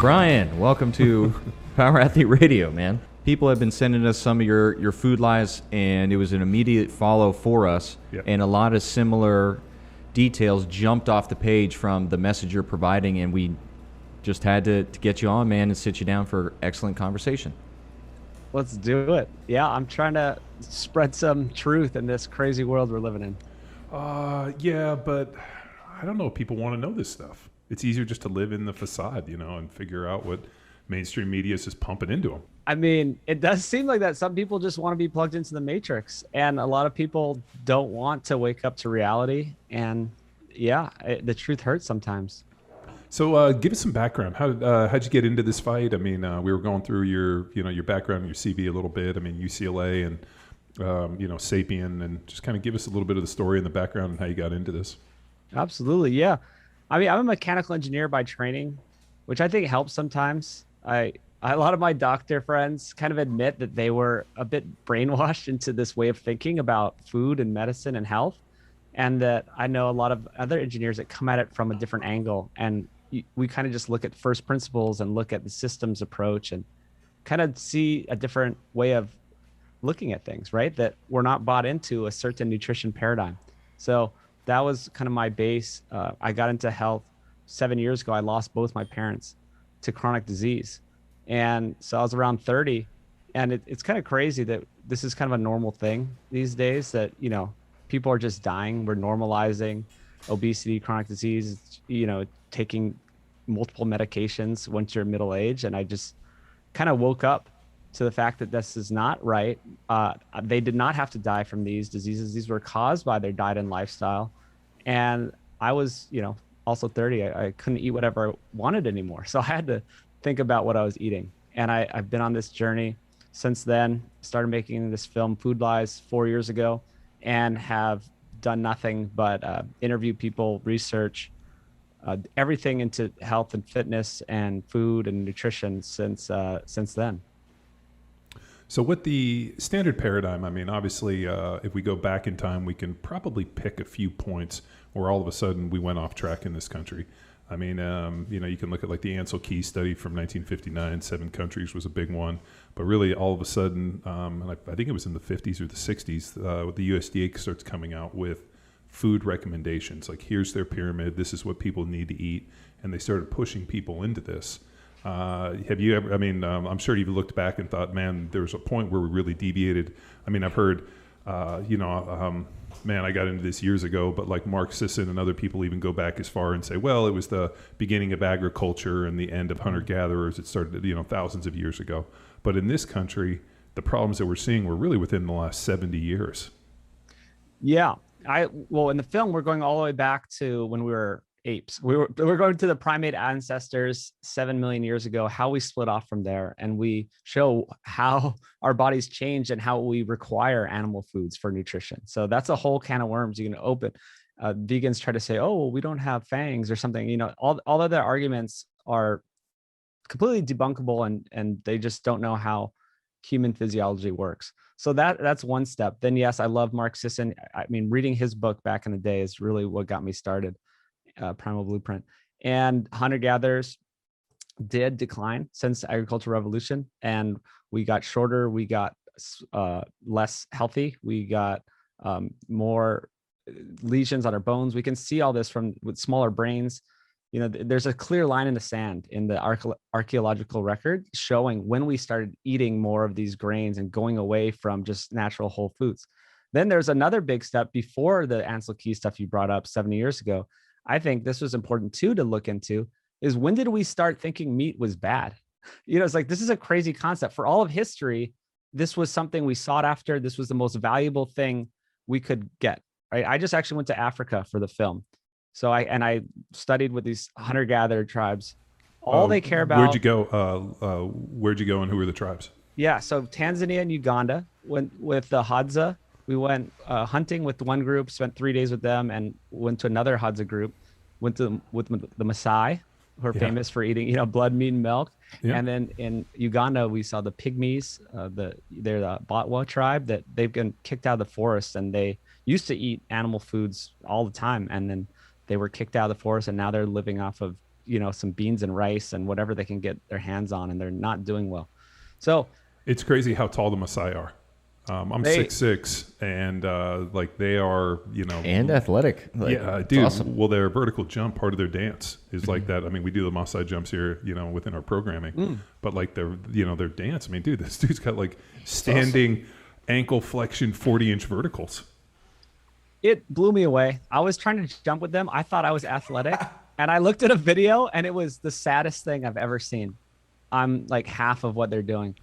Brian, welcome to Power Athlete Radio, man. People have been sending us some of your food lies, and it was an immediate follow for us. Yep. And a lot of similar details jumped off the page from the message you're providing, and we just had to get you on, man, and sit you down for excellent conversation. Let's do it. Yeah, I'm trying to spread some truth in this crazy world we're living in. Yeah, but I don't know if people want to know this stuff. It's easier just to live in the facade, and figure out what mainstream media is just pumping into them. I mean, it does seem like that some people just want to be plugged into the matrix, and a lot of people don't want to wake up to reality. And yeah, the truth hurts sometimes. So give us some background. How'd you get into this fight? I mean, we were going through your background and your CV a little bit. I mean, UCLA and Sapien, and just kind of give us a little bit of the story and the background and how you got into this. Absolutely, yeah. I mean, I'm a mechanical engineer by training, which I think helps sometimes. A lot of my doctor friends kind of admit that they were a bit brainwashed into this way of thinking about food and medicine and health, and that I know a lot of other engineers that come at it from a different angle, and we kind of just look at first principles and look at the systems approach and kind of see a different way of looking at things, right? That we're not bought into a certain nutrition paradigm. So that was kind of my base. I got into health 7 years ago. I lost both my parents to chronic disease. And so I was around 30, and it's kind of crazy that this is kind of a normal thing these days, that, people are just dying. We're normalizing obesity, chronic disease, taking multiple medications once you're middle age. And I just kind of woke up to the fact that this is not right. They did not have to die from these diseases. These were caused by their diet and lifestyle. And I was, also 30. I couldn't eat whatever I wanted anymore. So I had to think about what I was eating. And I've been on this journey since then. Started making this film, Food Lies, 4 years ago, and have done nothing but interview people, research, everything into health and fitness and food and nutrition since then. So what the standard paradigm, I mean, obviously, if we go back in time, we can probably pick a few points where all of a sudden we went off track in this country. I mean, you can look at like the Ansel Keys study from 1959, 7 countries was a big one. But really all of a sudden, and I think it was in the 50s or the 60s, the USDA starts coming out with food recommendations. Like, here's their pyramid. This is what people need to eat. And they started pushing people into this. Have you ever, I'm sure you've looked back and thought, man, there was a point where we really deviated. I mean, I've heard, man, I got into this years ago, but like Mark Sisson and other people even go back as far and say, well, it was the beginning of agriculture and the end of hunter-gatherers. It started, thousands of years ago. But in this country, the problems that we're seeing were really within the last 70 years. Yeah. In the film, we're going all the way back to when we were apes. We're going to the primate ancestors 7 million years ago, how we split off from there. And we show how our bodies change and how we require animal foods for nutrition. So that's a whole can of worms you can open. Vegans try to say, oh, well, we don't have fangs or something. All of their arguments are completely debunkable, and they just don't know how human physiology works. So that's one step. Then, yes, I love Mark Sisson. I mean, reading his book back in the day is really what got me started. Primal Blueprint. And hunter-gatherers did decline since the agricultural revolution, and we got shorter, we got less healthy, we got more lesions on our bones. We can see all this with smaller brains. There's a clear line in the sand in the archaeological record showing when we started eating more of these grains and going away from just natural whole foods. Then there's another big step before the Ansel Keys stuff you brought up 70 years ago. I think this was important too to look into, is when did we start thinking meat was bad? It's like, this is a crazy concept. For all of history, this was something we sought after. This was the most valuable thing we could get, right? I just actually went to Africa for the film. So I studied with these hunter-gatherer tribes. All they care about. Where'd you go? Where'd you go, and who were the tribes? Yeah, so Tanzania and Uganda went with the Hadza. We went hunting with one group, spent 3 days with them, and went to another Hadza group. With the Maasai, who are famous for eating, blood, meat, and milk. Yeah. And then in Uganda, we saw the Pygmies. They're the Batwa tribe that they've been kicked out of the forest, and they used to eat animal foods all the time, and then they were kicked out of the forest, and now they're living off of some beans and rice and whatever they can get their hands on, and they're not doing well. So it's crazy how tall the Maasai are. I'm 6'6", and like they are, and athletic. Like, yeah, dude. Awesome. Well, their vertical jump, part of their dance is like that. I mean, we do the Maasai jumps here, within our programming, but like their dance. I mean, dude, this dude's got like standing ankle flexion 40-inch verticals. It blew me away. I was trying to jump with them. I thought I was athletic, and I looked at a video, and it was the saddest thing I've ever seen. I'm like half of what they're doing.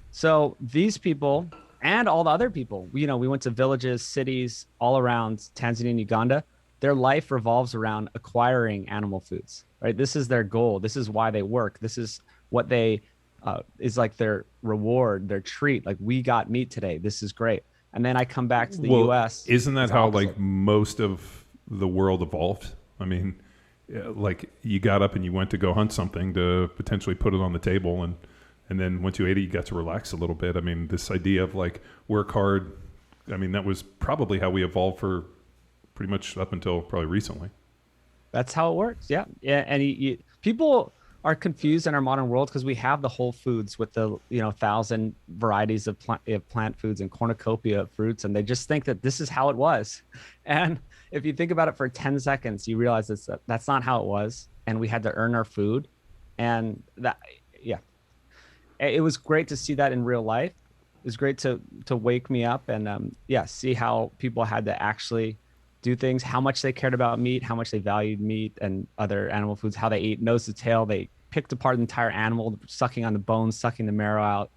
So these people. And all the other people, we went to villages, cities all around Tanzania and Uganda. Their life revolves around acquiring animal foods, right? This is their goal. This is why they work. This is what they is like their reward, their treat. Like, we got meat today. This is great. And then I come back to the U.S. Isn't that how like most of the world evolved? I mean, like you got up and you went to go hunt something to potentially put it on the table, and then once you ate it, you got to relax a little bit. I mean, this idea of like work hard, I mean, that was probably how we evolved for pretty much up until probably recently. That's how it works. Yeah. Yeah. And people are confused in our modern world because we have the whole foods with the, 1,000 varieties of plant foods and cornucopia of fruits. And they just think that this is how it was. And if you think about it for 10 seconds, you realize that's not how it was. And we had to earn our food. And that, yeah. It was great to see that in real life. It was great to wake me up and see how people had to actually do things, how much they cared about meat, how much they valued meat and other animal foods, how they ate nose to tail. They picked apart the entire animal, sucking on the bones, sucking the marrow out,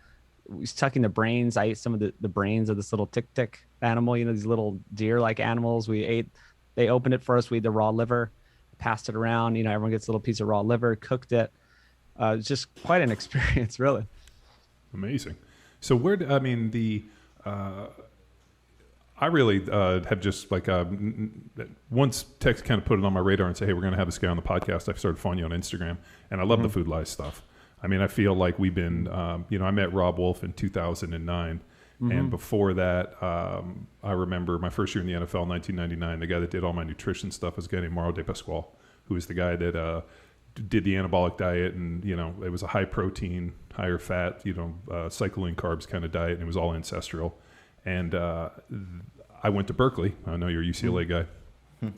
sucking the brains. I ate some of the brains of this little tick animal, these little deer-like animals. They opened it for us. We ate the raw liver, passed it around. Everyone gets a little piece of raw liver, cooked it. It's just quite an experience, really. Amazing. So I really have just like once Tex kind of put it on my radar and say, hey, we're going to have this guy on the podcast, I started following you on Instagram, and I love the Food Lies stuff. I mean, I feel like we've been, I met Rob Wolf in 2009. And before that, I remember my first year in the NFL in 1999, the guy that did all my nutrition stuff was a guy named Mauro De Pasquale, who was the guy that did the anabolic diet, and it was a high protein, higher fat, cycling carbs kind of diet, and it was all ancestral. And I went to Berkeley. I know you're a UCLA guy,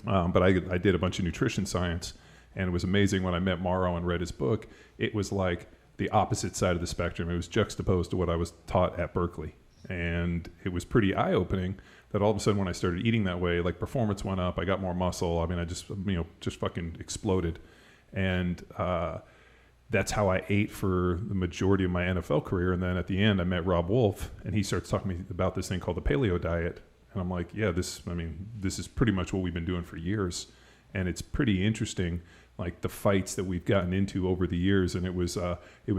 but I did a bunch of nutrition science, and it was amazing when I met Mauro and read his book. It was like the opposite side of the spectrum. It was juxtaposed to what I was taught at Berkeley, and it was pretty eye-opening that all of a sudden when I started eating that way, like performance went up. I got more muscle. I mean, I just fucking exploded. And that's how I ate for the majority of my NFL career. And then at the end, I met Rob Wolf, and he starts talking to me about this thing called the paleo diet. And I'm like, yeah, this is pretty much what we've been doing for years. And it's pretty interesting, like the fights that we've gotten into over the years. And it was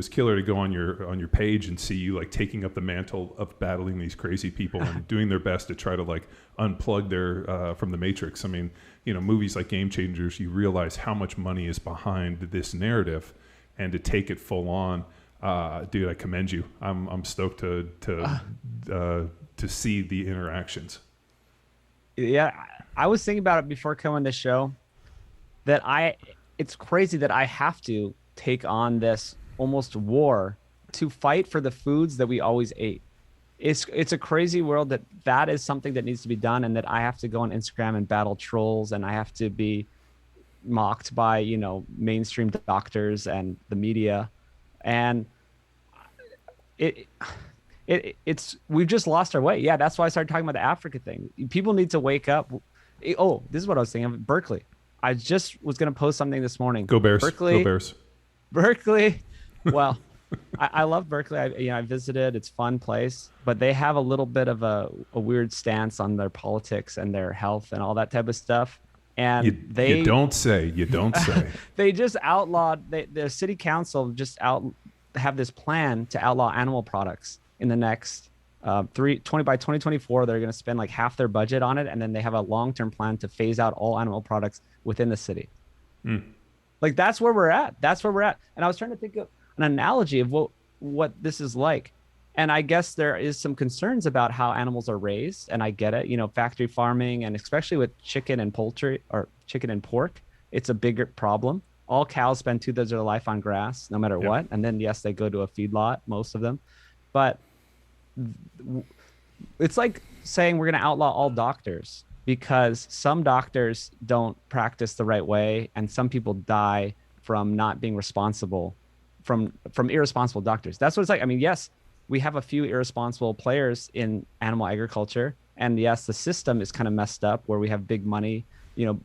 killer to go on your page and see you like taking up the mantle of battling these crazy people and doing their best to try to like unplug their from the matrix. I mean, movies like Gamechangers, you realize how much money is behind this narrative, and to take it full on, dude, I commend you. I'm stoked to see the interactions. Yeah, I was thinking about it before coming on this show, that it's crazy that I have to take on this almost war to fight for the foods that we always ate. It's a crazy world that is something that needs to be done, and that I have to go on Instagram and battle trolls, and I have to be mocked by, mainstream doctors and the media. And it's we've just lost our way. Yeah, that's why I started talking about the Africa thing. People need to wake up. Oh, this is what I was thinking of. Berkeley. I just was going to post something this morning. Go Bears. Berkeley. Go Bears. Berkeley. Well, I love Berkeley. I visited. It's a fun place, but they have a little bit of a weird stance on their politics and their health and all that type of stuff. And you don't say. They just outlawed. The city council have this plan to outlaw animal products in the next by 2024. They're going to spend like half their budget on it, and then they have a long-term plan to phase out all animal products within the city. Like that's where we're at. And I was trying to think of an analogy of what this is like. And I guess there is some concerns about how animals are raised, and I get it. Factory farming, and especially with chicken and poultry or chicken and pork, it's a bigger problem. all cows spend 2/3 of their life on grass, no matter what. And then yes, they go to a feedlot, most of them. But it's like saying we're going to outlaw all doctors, because some doctors don't practice the right way, and some people die from not being responsible, from irresponsible doctors. That's what it's like. I mean, yes, we have a few irresponsible players in animal agriculture, and yes, the system is kind of messed up where we have big money,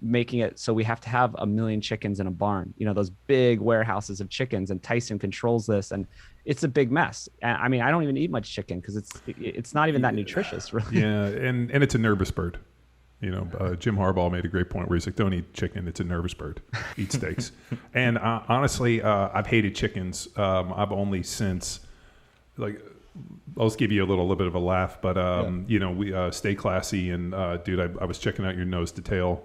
making it so we have to have 1 million chickens in a barn, those big warehouses of chickens, and Tyson controls this, and it's a big mess. I mean, I don't even eat much chicken because it's not even that nutritious, really. Yeah, and it's a nervous bird. Jim Harbaugh made a great point where he's like, don't eat chicken. It's a nervous bird. Eat steaks. And honestly, I've hated chickens. I've only since, I'll just give you a little bit of a laugh, but we stay classy. And dude, I was checking out your nose to tail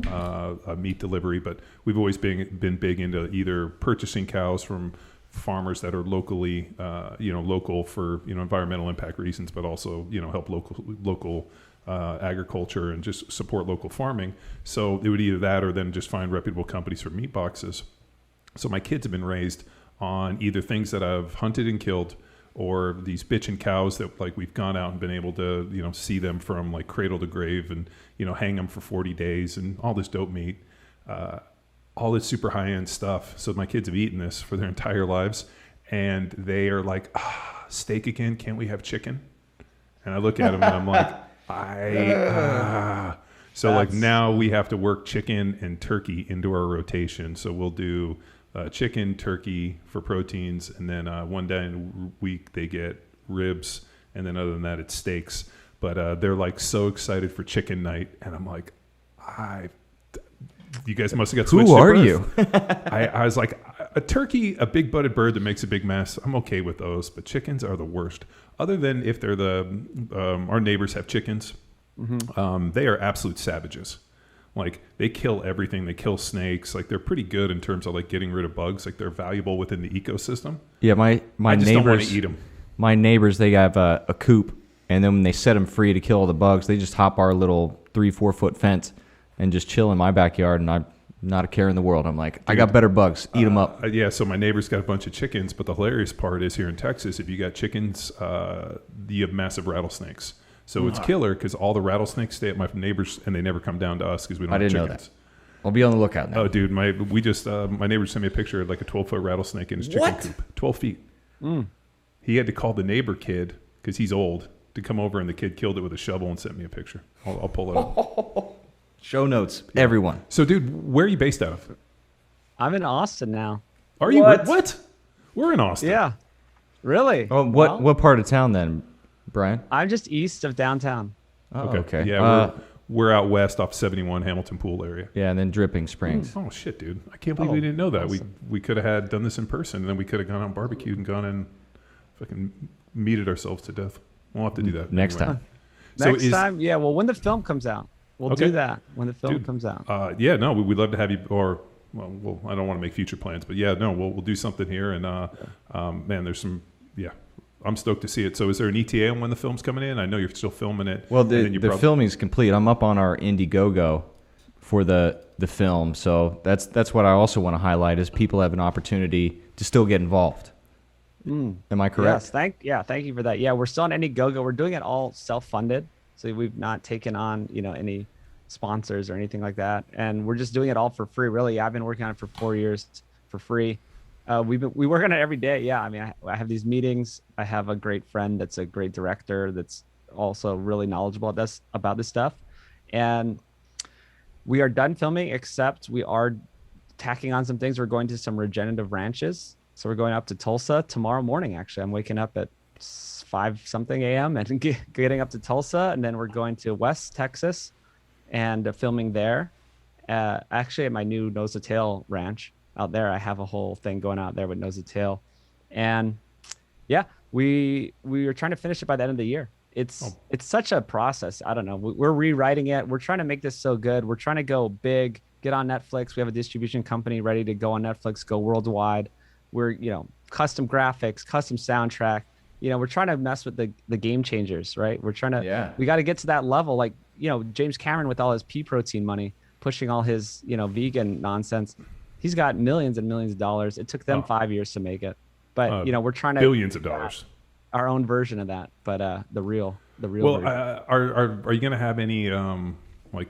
meat delivery, but we've always been big into either purchasing cows from farmers that are locally, local for environmental impact reasons, but also help local agriculture and just support local farming. So it would either that or then just find reputable companies for meat boxes. So my kids have been raised on either things that I've hunted and killed, or these bitchin' cows that we've gone out and been able to see them from cradle to grave, and hang them for 40 days and all this dope meat, all this super high-end stuff. So my kids have eaten this for their entire lives, and they are like, steak again, can't we have chicken? And I look at them and I'm like, So now we have to work chicken and turkey into our rotation. So we'll do chicken, turkey for proteins, and then one day in a week they get ribs, and then other than that it's steaks. But they're so excited for chicken night, and I'm like, you guys must have got switched. Who are you? I was like, a turkey, a big butted bird that makes a big mess, I'm okay with those, but chickens are the worst. Other than if they're our neighbors have chickens. Mm-hmm. They are absolute savages. They kill everything. They kill snakes. They're pretty good in terms of getting rid of bugs. They're valuable within the ecosystem. Yeah, my I just neighbors don't want to eat them. My neighbors, they have a coop, and then when they set them free to kill all the bugs, they just hop our little 3-4 foot fence and just chill in my backyard, and I'm not a care in the world. I'm like, I got better bugs. Eat them up. Yeah, so my neighbor's got a bunch of chickens, but the hilarious part is here in Texas, if you got chickens, you have massive rattlesnakes. So it's killer because all the rattlesnakes stay at my neighbors, and they never come down to us because we don't have chickens. I didn't know that. I'll be on the lookout now. Oh, dude, my neighbor sent me a picture of a 12-foot rattlesnake in his chicken coop. 12 feet. Mm. He had to call the neighbor kid, because he's old, to come over, and the kid killed it with a shovel and sent me a picture. I'll pull it up. Show notes, everyone. So, dude, where are you based out of? I'm in Austin now. Are you? What? We're in Austin. Yeah. Really? Oh, what part of town then, Brian? I'm just east of downtown. Oh, okay. Yeah, we're out west off 71 Hamilton Pool area. Yeah, and then Dripping Springs. Oh shit, dude! I can't believe we didn't know that. Awesome. We could have done this in person, and then we could have gone out and barbecued and gone and fucking meated ourselves to death. We'll have to do that next time. Next time, yeah. Well, when the film comes out, we'll do that. When the film comes out. Yeah, no, we'd love to have you. Or well, I don't want to make future plans, but yeah, no, we'll do something here. And man, there's some. Yeah, I'm stoked to see it. So is there an ETA on when the film's coming in? I know you're still filming it. Well, the filming is complete. I'm up on our Indiegogo for the film. So that's what I also want to highlight is people have an opportunity to still get involved. Am I correct? Yes, thank you for that. Yeah, we're still on Indiegogo. We're doing it all self-funded. So we've not taken on, any sponsors or anything like that. And we're just doing it all for free. Really, I've been working on it for 4 years for free. We work on it every day. Yeah, I mean, I have these meetings. I have a great friend that's a great director that's also really knowledgeable about this stuff. And we are done filming, except we are tacking on some things. We're going to some regenerative ranches. So we're going up to Tulsa tomorrow morning, actually. I'm waking up at 5-something a.m. and getting up to Tulsa. And then we're going to West Texas and filming there. Actually, at my new Nose to Tail ranch. Out there, I have a whole thing going out there with Nose to Tail, and yeah, we are trying to finish it by the end of the year. It's such a process. I don't know. We're rewriting it. We're trying to make this so good. We're trying to go big, get on Netflix. We have a distribution company ready to go on Netflix, go worldwide. We're custom graphics, custom soundtrack. We're trying to mess with the game changers, right? We're trying to. We got to get to that level, like James Cameron with all his pea protein money, pushing all his vegan nonsense. He's got millions and millions of dollars. It took them 5 years to make it, but we're trying to billions of dollars, our own version of that. But the real. Well, version. Are you going to have any like?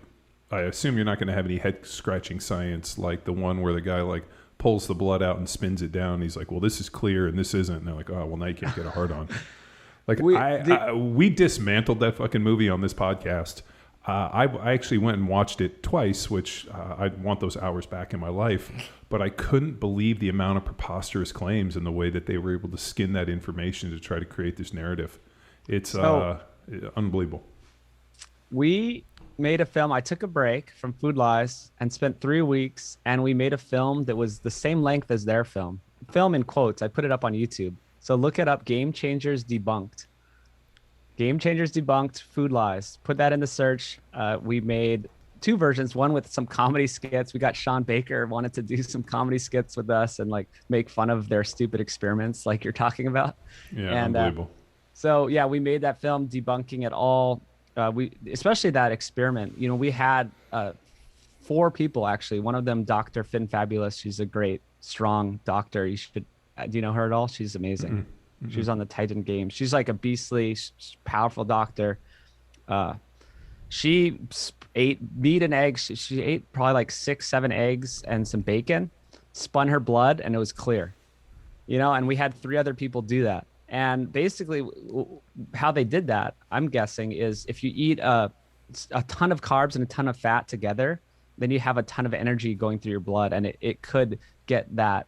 I assume you're not going to have any head scratching science like the one where the guy like pulls the blood out and spins it down. He's like, well, this is clear and this isn't. And they're like, oh, well, now you can't get a hard on. Like we dismantled that fucking movie on this podcast. I actually went and watched it twice, which I want those hours back in my life. But I couldn't believe the amount of preposterous claims and the way that they were able to skin that information to try to create this narrative. It's unbelievable. We made a film. I took a break from Food Lies and spent 3 weeks, and we made a film that was the same length as their film. Film in quotes. I put it up on YouTube. So look it up, Game Changers Debunked. Game Changers Debunked, Food Lies. Put that in the search. We made 2 versions, one with some comedy skits. We got Sean Baker wanted to do some comedy skits with us and like make fun of their stupid experiments like you're talking about. Yeah, and, unbelievable. So yeah, we made that film debunking it all. Especially that experiment, we had 4 people actually. One of them, Dr. Finn Fabulous. She's a great, strong doctor. You should, do you know her at all? She's amazing. Mm-hmm. She was on the Titan Games. She's like a beastly, powerful doctor. She ate meat and eggs. She ate probably like 6-7 eggs and some bacon, spun her blood, and it was clear, and we had 3 other people do that. And basically how they did that, I'm guessing, is if you eat a ton of carbs and a ton of fat together, then you have a ton of energy going through your blood. And it could get that,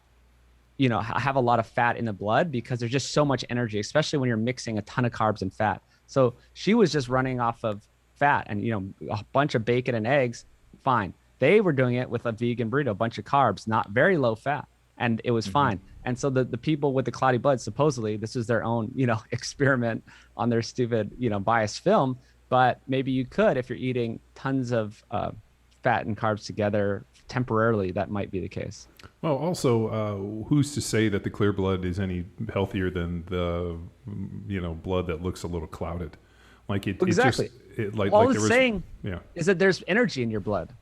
have a lot of fat in the blood because there's just so much energy, especially when you're mixing a ton of carbs and fat. So she was just running off of fat and, a bunch of bacon and eggs, fine. They were doing it with a vegan burrito, a bunch of carbs, not very low fat. And it was fine. And so the people with the cloudy blood, supposedly this is their own, experiment on their stupid, biased film. But maybe you could, if you're eating tons of fat and carbs together temporarily, that might be the case. Well, also, who's to say that the clear blood is any healthier than the, blood that looks a little clouded? Like it exactly. All it's saying is that there's energy in your blood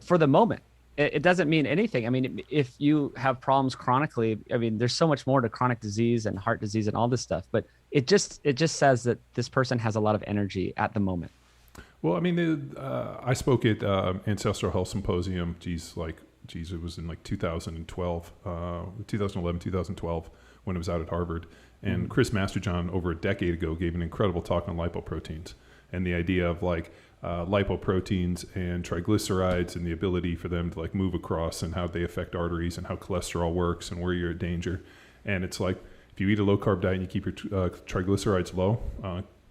for the moment. It doesn't mean anything. I mean, if you have problems chronically, I mean, there's so much more to chronic disease and heart disease and all this stuff. But it just says that this person has a lot of energy at the moment. Well, I mean, I spoke at Ancestral Health Symposium. It was in like 2012, 2011, 2012, when it was out at Harvard. And Chris Masterjohn, over a decade ago, gave an incredible talk on lipoproteins and the idea of like lipoproteins and triglycerides and the ability for them to like move across and how they affect arteries and how cholesterol works and where you're at danger. And it's like, if you eat a low carb diet and you keep your triglycerides low,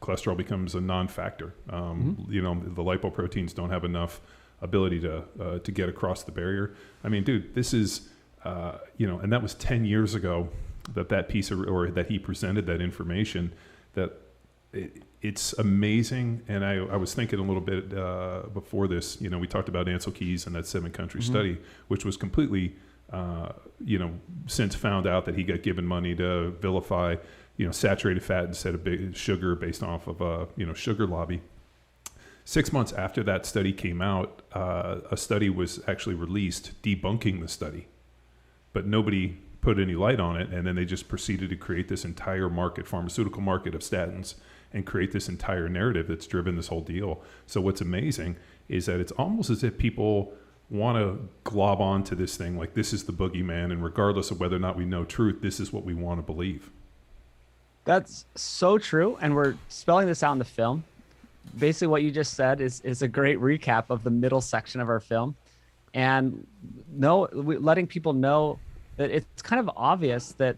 cholesterol becomes a non-factor. The lipoproteins don't have enough ability to get across the barrier. I mean, dude, this is, and that was 10 years ago that piece or that he presented that information. That it's amazing. And I was thinking a little bit before this, we talked about Ansel Keys and that 7-country study, which was completely, since found out that he got given money to vilify, saturated fat instead of sugar based off of a, sugar lobby. 6 months after that study came out, a study was actually released debunking the study, but nobody put any light on it. And then they just proceeded to create this entire pharmaceutical market of statins, and create this entire narrative that's driven this whole deal. So what's amazing is that it's almost as if people want to glob on to this thing like this is the boogeyman, and regardless of whether or not we know truth, this is what we want to believe. That's so true, and we're spelling this out in the film. Basically what you just said is a great recap of the middle section of our film, and letting people know that it's kind of obvious that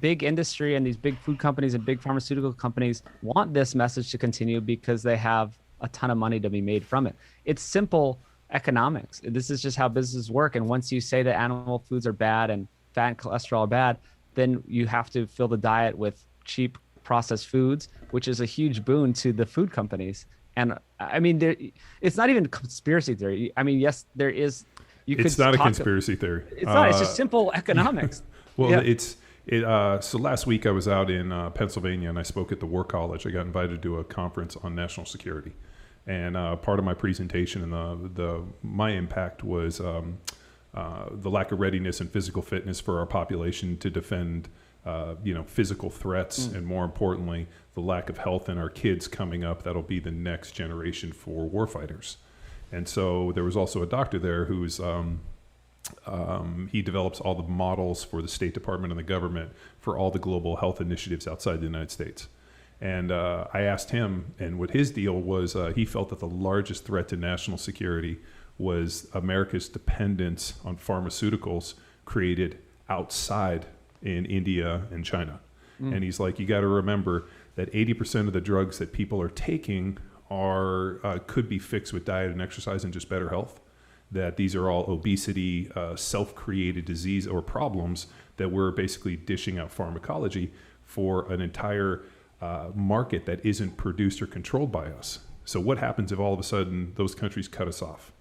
big industry and these big food companies and big pharmaceutical companies want this message to continue because they have a ton of money to be made from it. It's simple economics. This is just how businesses work. And once you say that animal foods are bad and fat and cholesterol are bad, then you have to fill the diet with cheap processed foods, which is a huge boon to the food companies. And I mean, it's not even conspiracy theory. I mean, yes, there is. It's not a conspiracy theory. It's not. It's just simple economics. Well, so last week I was out in Pennsylvania and I spoke at the War College. I got invited to a conference on national security, and part of my presentation and my impact was the lack of readiness and physical fitness for our population to defend, physical threats, and more importantly, the lack of health in our kids coming up. That'll be the next generation for warfighters. And so there was also a doctor there who's he develops all the models for the State Department and the government for all the global health initiatives outside the United States. And I asked him, and what his deal was, he felt that the largest threat to national security was America's dependence on pharmaceuticals created outside in India and China. And he's like, you got to remember that 80% of the drugs that people are taking could be fixed with diet and exercise and just better health. That these are all obesity, self-created disease or problems that we're basically dishing out pharmacology for an entire market that isn't produced or controlled by us. So what happens if all of a sudden those countries cut us off?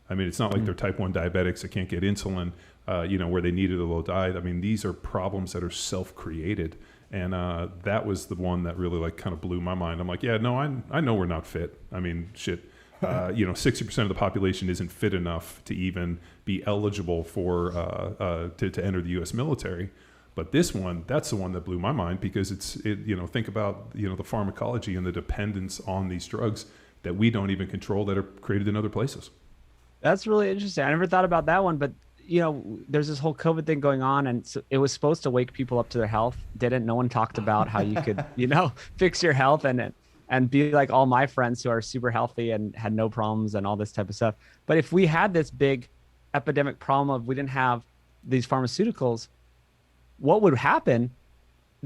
I mean, it's not like they're type 1 diabetics that can't get insulin, where they needed a low diet. I mean, these are problems that are self-created. And that was the one that really kind of blew my mind. I'm like, yeah, no, I know we're not fit. I mean, shit. 60% of the population isn't fit enough to even be eligible for to enter the U.S. military. But this one, that's the one that blew my mind because think about the pharmacology and the dependence on these drugs that we don't even control that are created in other places. That's really interesting. I never thought about that one, but there's this whole COVID thing going on, and so it was supposed to wake people up to their health. No one talked about how you could, fix your health and be like all my friends who are super healthy and had no problems and all this type of stuff. But if we had this big epidemic problem of we didn't have these pharmaceuticals, what would happen?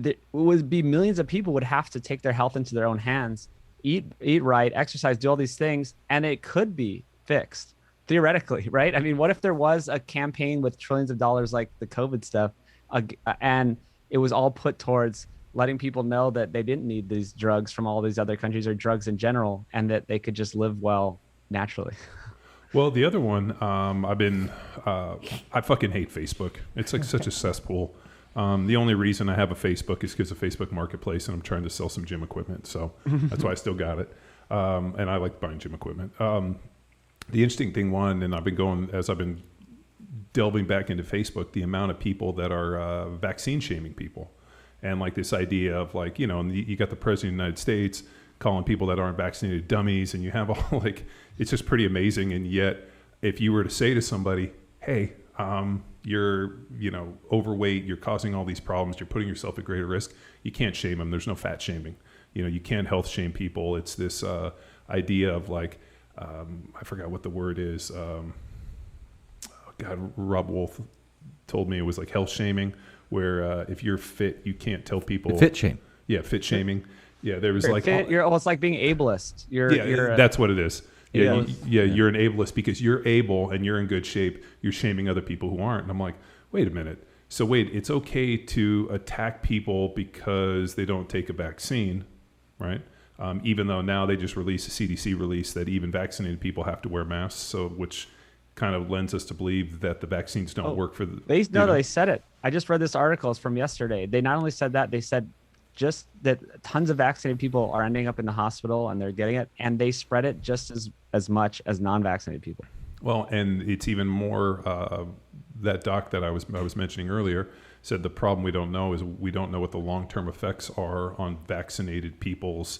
It would be millions of people would have to take their health into their own hands, eat right, exercise, do all these things, and it could be fixed theoretically, right? I mean, what if there was a campaign with trillions of dollars like the COVID stuff, and it was all put towards letting people know that they didn't need these drugs from all these other countries or drugs in general, and that they could just live well naturally. Well, the other one, I fucking hate Facebook. It's like such a cesspool. The only reason I have a Facebook is because of Facebook Marketplace, and I'm trying to sell some gym equipment. So that's why I still got it. And I like buying gym equipment. The interesting thing, and I've been delving back into Facebook, the amount of people that are vaccine shaming people. And this idea of you got the president of the United States calling people that aren't vaccinated dummies, and you have all it's just pretty amazing. And yet, if you were to say to somebody, hey, you're overweight, you're causing all these problems, you're putting yourself at greater risk, you can't shame them. There's no fat shaming. You can't health shame people. It's this idea of I forgot what the word is. Rob Wolf told me it was health shaming, where if you're fit, you can't tell people. Fit shame. Yeah, fit shaming. Yeah, there was it's like being ableist. That's what it is. Yeah, you're an ableist because you're able and you're in good shape. You're shaming other people who aren't. And I'm like, wait a minute. So it's okay to attack people because they don't take a vaccine, right? Even though now they just released a CDC release that even vaccinated people have to wear masks. So which kind of lends us to believe that the vaccines don't work for the. They said it. I just read this article. It's from yesterday. They not only said that, they said just that tons of vaccinated people are ending up in the hospital and they're getting it, and they spread it just as much as non-vaccinated people. Well, and it's even more. That doc that I was mentioning earlier said the problem we don't know is we don't know what the long-term effects are on vaccinated people's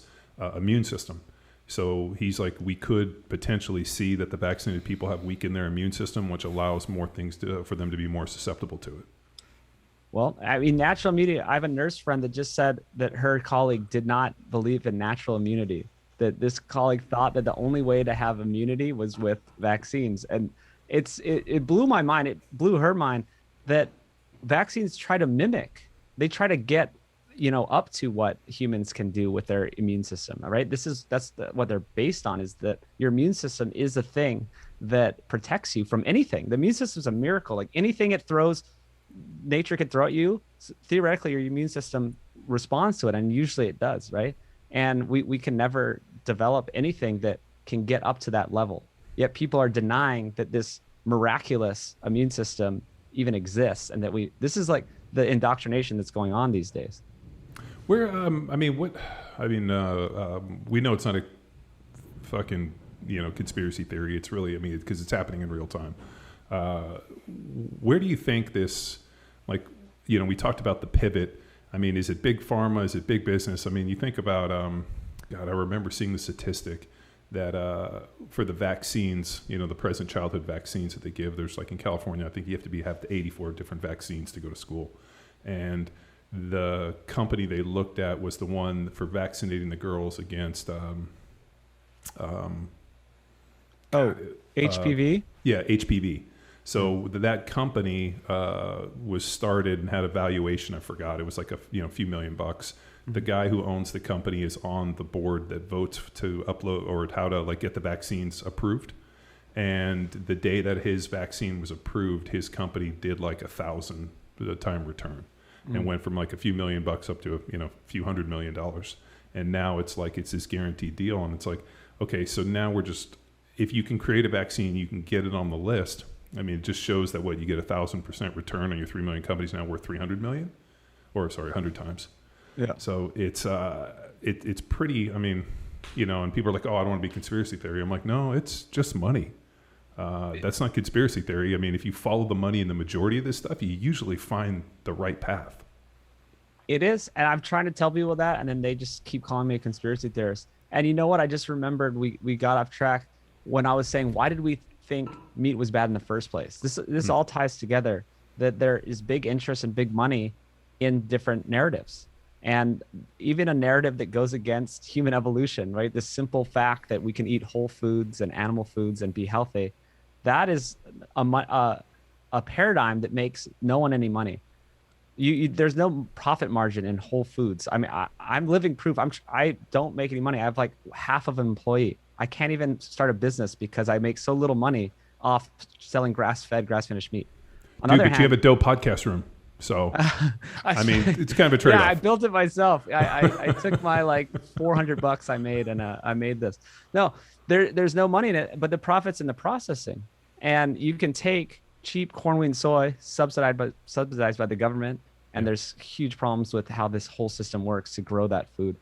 immune system. So he's like, we could potentially see that the vaccinated people have weakened their immune system, which allows more things for them to be more susceptible to it. Well, I mean, natural immunity. I have a nurse friend that just said that her colleague did not believe in natural immunity, that this colleague thought that the only way to have immunity was with vaccines. And it blew my mind. It blew her mind that vaccines try to mimic. They try to get, up to what humans can do with their immune system. Right? What they're based on, is that your immune system is a thing that protects you from anything. The immune system is a miracle. Like anything it throws, nature could throw at you. Theoretically, your immune system responds to it, and usually it does, right? And we can never develop anything that can get up to that level. Yet people are denying that this miraculous immune system even exists, and that this is like the indoctrination that's going on these days. We know it's not a fucking conspiracy theory. It's really, because it's happening in real time. Where do you think this, like, we talked about the pivot. I mean, is it big pharma? Is it big business? I mean, you think about, God, I remember seeing the statistic that for the vaccines, the present childhood vaccines that they give, there's like in California, I think you have to have 84 different vaccines to go to school. And the company they looked at was the one for vaccinating the girls against HPV? Yeah, HPV. So that company was started and had a valuation. I forgot. It was like a few $1 million. The guy who owns the company is on the board that votes to upload or how to like get the vaccines approved. And the day that his vaccine was approved, his company did like 1,000 time return and went from like a few $1 million up to a few $100 million. And now it's like it's this guaranteed deal, and it's like, okay, so now we're just, if you can create a vaccine, you can get it on the list. I mean, it just shows that you get 1,000% return on your 3 million companies now worth 300 million, or sorry, 100 times. Yeah. So it's pretty. I mean, and people are like, oh, I don't want to be conspiracy theory. I'm like, no, it's just money. That's not conspiracy theory. I mean, if you follow the money in the majority of this stuff, you usually find the right path. It is, and I'm trying to tell people that, and then they just keep calling me a conspiracy theorist. And you know what? I just remembered we got off track when I was saying, why did we think meat was bad in the first place? This all ties together, that there is big interest and big money in different narratives. And even a narrative that goes against human evolution, right? The simple fact that we can eat whole foods and animal foods and be healthy, that is a paradigm that makes no one any money. There's no profit margin in whole foods. I mean, I'm living proof. I don't make any money. I have like half of an employee. I can't even start a business because I make so little money off selling grass-fed, grass-finished meat. Dude, but you have a dope podcast room. So, I mean, it's kind of a trade-off. Yeah, I built it myself. I took my like $400 I made, and I made this. No, there's no money in it, but the profit's in the processing. And you can take cheap corn, wheat, and soy subsidized by the government, and there's huge problems with how this whole system works to grow that food.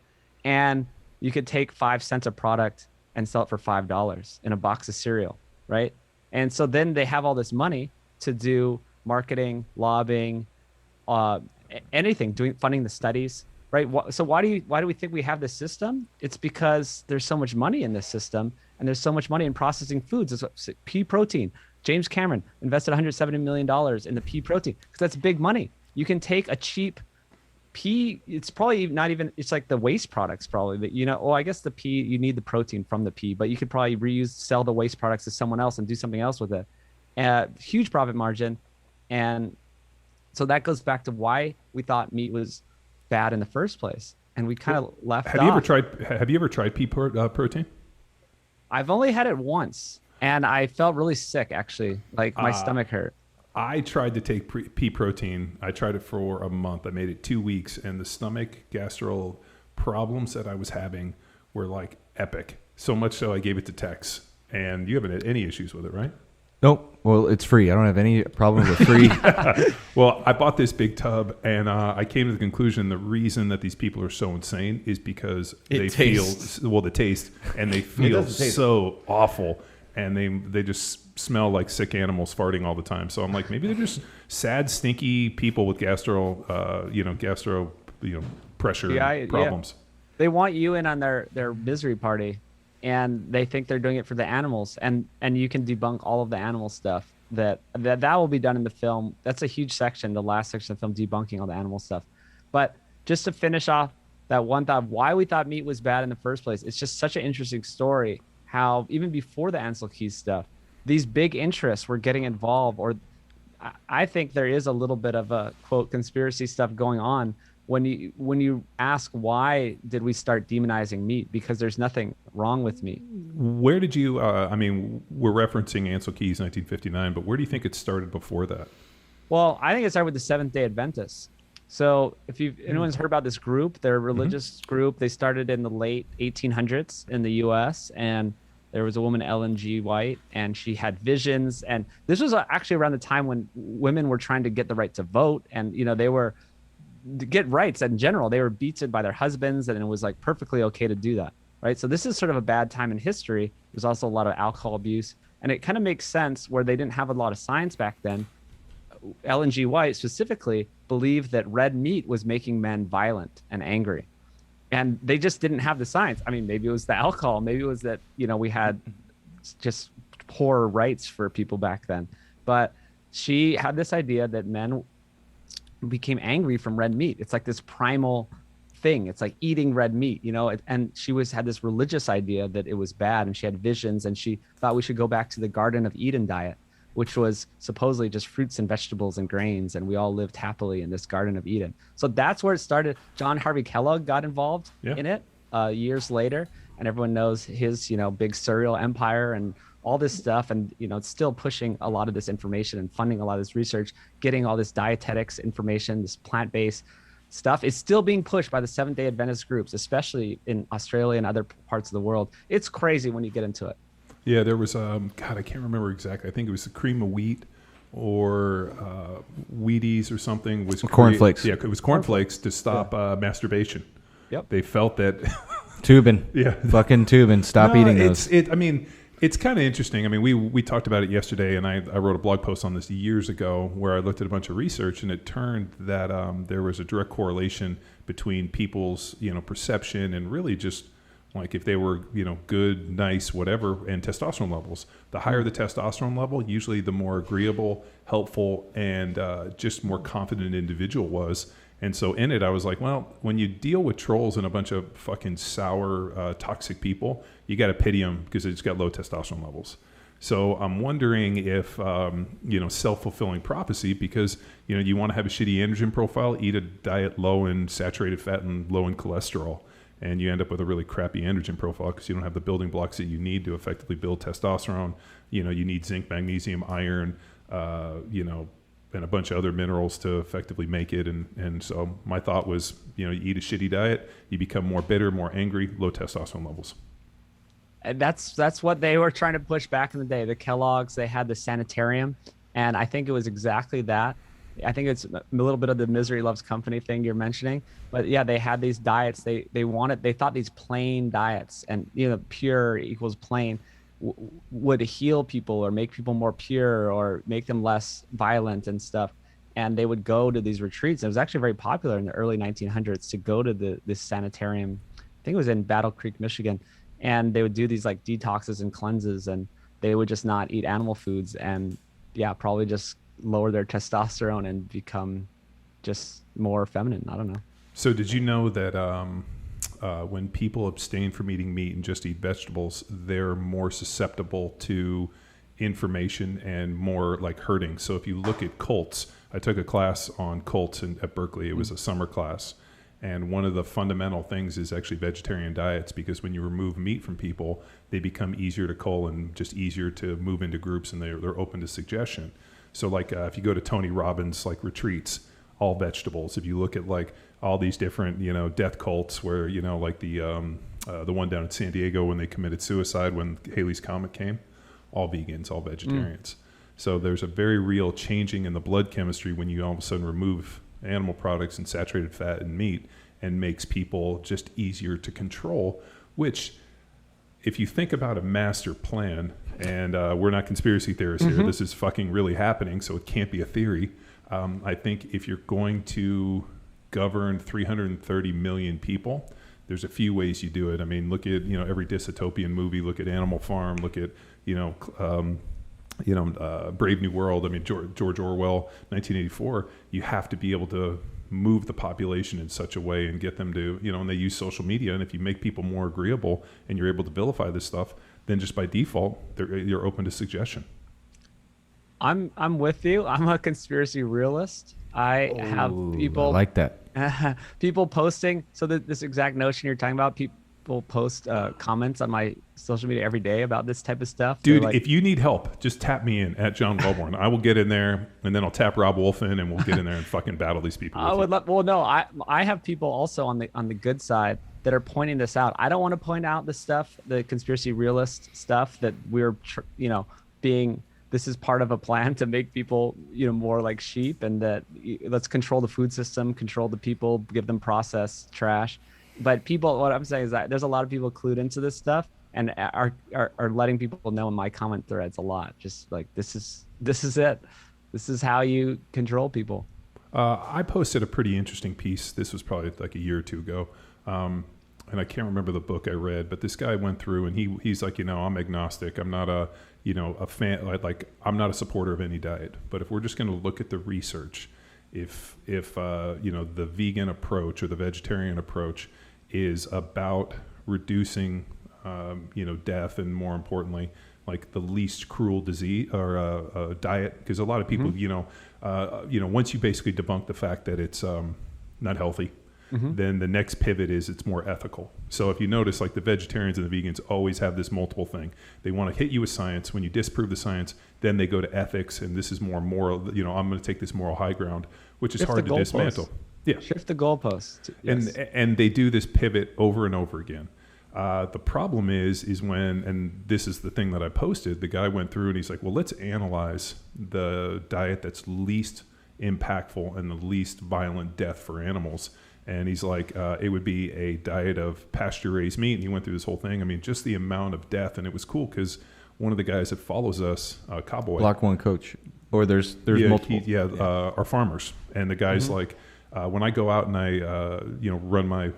And you could take 5 cents a product and sell it for $5 in a box of cereal, right? And so then they have all this money to do marketing, lobbying, anything, funding the studies, right? So why do we think we have this system? It's because there's so much money in this system, and there's so much money in processing foods. It's pea protein. James Cameron invested $170 million in the pea protein because that's big money. You can take a cheap pea. It's probably not even. It's like the waste products probably that I guess the pea, you need the protein from the pea, but you could probably sell the waste products to someone else and do something else with it. Huge profit margin, and so that goes back to why we thought meat was bad in the first place, and we kind of left. Have you ever tried pea protein? I've only had it once, and I felt really sick actually. Like my stomach hurt. I tried to take pea protein. I tried it for a month. I made it 2 weeks, and the stomach gastro problems that I was having were like epic. So much so I gave it to Tex. And you haven't had any issues with it, right? Nope. Well, it's free. I don't have any problem with free. Well, I bought this big tub, and I came to the conclusion the reason that these people are so insane is because the taste, and they feel so awful, and they just smell like sick animals farting all the time. So I'm like, maybe they're just sad, stinky people with gastro pressure problems. Yeah. They want you in on their misery party, and they think they're doing it for the animals, and you can debunk all of the animal stuff that will be done in the film. That's a huge section, the last section of the film, debunking all the animal stuff. But just to finish off that one thought, why we thought meat was bad in the first place, it's just such an interesting story how even before the Ansel Keys stuff, these big interests were getting involved, or I think there is a little bit of a quote conspiracy stuff going on when you ask why did we start demonizing meat, because there's nothing wrong with meat. Where did you I mean, we're referencing Ansel Keys 1959, but where do you think it started before that? Well, I think it started with the Seventh-day Adventists. So if anyone's heard about this group, they're a religious group. They started in the late 1800s in the US, and there was a woman, Ellen G. White, and she had visions. And this was actually around the time when women were trying to get the right to vote. And, they were to get rights in general. They were beaten by their husbands, and it was like perfectly okay to do that. Right. So this is sort of a bad time in history. There's also a lot of alcohol abuse. And it kind of makes sense where they didn't have a lot of science back then. Ellen G. White specifically believed that red meat was making men violent and angry. And they just didn't have the science. I mean, maybe it was the alcohol. Maybe it was that, we had just poor rights for people back then. But she had this idea that men became angry from red meat. It's like this primal thing. It's like eating red meat, and she had this religious idea that it was bad, and she had visions, and she thought we should go back to the Garden of Eden diet, which was supposedly just fruits and vegetables and grains, and we all lived happily in this Garden of Eden. So that's where it started. John Harvey Kellogg got involved in it years later, and everyone knows his, big cereal empire and all this stuff, and it's still pushing a lot of this information and funding a lot of this research, getting all this dietetics information, this plant-based stuff is still being pushed by the Seventh-day Adventist groups, especially in Australia and other parts of the world. It's crazy when you get into it. Yeah, there was I can't remember exactly. I think it was the cream of wheat or Wheaties or something. Cornflakes. Yeah, it was cornflakes to stop masturbation. Yep. They felt that tubing. Yeah, fucking tubing. Stop eating those. It's kind of interesting. I mean, we talked about it yesterday, and I wrote a blog post on this years ago where I looked at a bunch of research, and it turned that there was a direct correlation between people's perception and really just like if they were good, nice, whatever, and testosterone levels. The higher the testosterone level, usually the more agreeable, helpful, and just more confident individual was. And so in it, I was like, well, when you deal with trolls and a bunch of fucking sour, toxic people, you got to pity them because they just got low testosterone levels. So I'm wondering if, self-fulfilling prophecy, because, you want to have a shitty androgen profile, eat a diet low in saturated fat and low in cholesterol, and you end up with a really crappy androgen profile because you don't have the building blocks that you need to effectively build testosterone. You need zinc, magnesium, iron, and a bunch of other minerals to effectively make it. And so my thought was, you eat a shitty diet, you become more bitter, more angry, low testosterone levels. And that's what they were trying to push back in the day. The Kellogg's, they had the sanitarium, and I think it was exactly that. I think it's a little bit of the misery loves company thing you're mentioning, but yeah, they had these diets. They thought these plain diets and pure equals plain would heal people or make people more pure or make them less violent and stuff. And they would go to these retreats. It was actually very popular in the early 1900s to go to this sanitarium. I think it was in Battle Creek, Michigan. And they would do these like detoxes and cleanses, and they would just not eat animal foods and probably just lower their testosterone and become just more feminine. I don't know. So did you know that when people abstain from eating meat and just eat vegetables, they're more susceptible to information and more like hurting? So if you look at cults, I took a class on cults at Berkeley. It was a summer class. And one of the fundamental things is actually vegetarian diets, because when you remove meat from people, they become easier to cull and just easier to move into groups, and they're open to suggestion. So like if you go to Tony Robbins like retreats, all vegetables. If you look at like all these different death cults where like the one down in San Diego when they committed suicide when Halley's Comet came, all vegans, all vegetarians. So there's a very real changing in the blood chemistry when you all of a sudden remove animal products and saturated fat and meat, and makes people just easier to control, which if you think about a master plan, and we're not conspiracy theorists here, this is fucking really happening, so it can't be a theory. I think if you're going to govern 330 million people, there's a few ways you do it. I mean, look at every dystopian movie, look at Animal Farm, look at Brave New World. I mean, George Orwell, 1984. You have to be able to move the population in such a way and get them to, and they use social media. And if you make people more agreeable and you're able to vilify this stuff, then just by default, you're open to suggestion. I'm with you. I'm a conspiracy realist. I have people I like that. People posting. So this exact notion you're talking about, people post comments on my social media every day about this type of stuff. Dude, if you need help, just tap me in at John Wellborn. I will get in there, and then I'll tap Rob Wolf in, and we'll get in there and fucking battle these people. I have people also on the good side that are pointing this out. I don't want to point out the conspiracy realist stuff that we're being. This is part of a plan to make people more like sheep, and that let's control the food system, control the people, give them processed trash. But what I'm saying is that there's a lot of people clued into this stuff, and are letting people know in my comment threads a lot. Just like, this is it. This is how you control people. I posted a pretty interesting piece. This was probably like a year or two ago. And I can't remember the book I read, but this guy went through and he's like, I'm agnostic. I'm not a fan. Like, I'm not a supporter of any diet. But if we're just going to look at the research, if the vegan approach or the vegetarian approach is about reducing, death, and more importantly, like the least cruel disease or diet, because a lot of people, once you basically debunk the fact that it's not healthy, then the next pivot is it's more ethical. So if you notice, like the vegetarians and the vegans always have this multiple thing. They want to hit you with science. When you disprove the science, then they go to ethics, and this is more moral. I'm going to take this moral high ground, which is hard to dismantle. Yeah, shift the goalposts. Yes. And they do this pivot over and over again. The problem is when, and this is the thing that I posted, the guy went through and he's like, well, let's analyze the diet that's least impactful and the least violent death for animals. And he's like, it would be a diet of pasture-raised meat. And he went through this whole thing. I mean, just the amount of death. And it was cool because one of the guys that follows us, Cowboy. Block one coach. Or there's multiple. Are farmers. And the guy's like, when I go out and I, run my,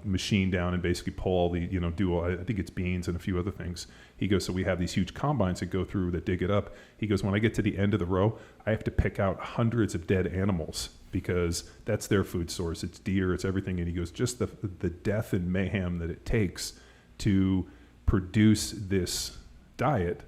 machine down and basically pull all the, I think it's beans and a few other things. He goes, so we have these huge combines that go through, that dig it up. He goes, when I get to the end of the row, I have to pick out hundreds of dead animals because that's their food source. It's deer, it's everything. And he goes, just the death and mayhem that it takes to produce this diet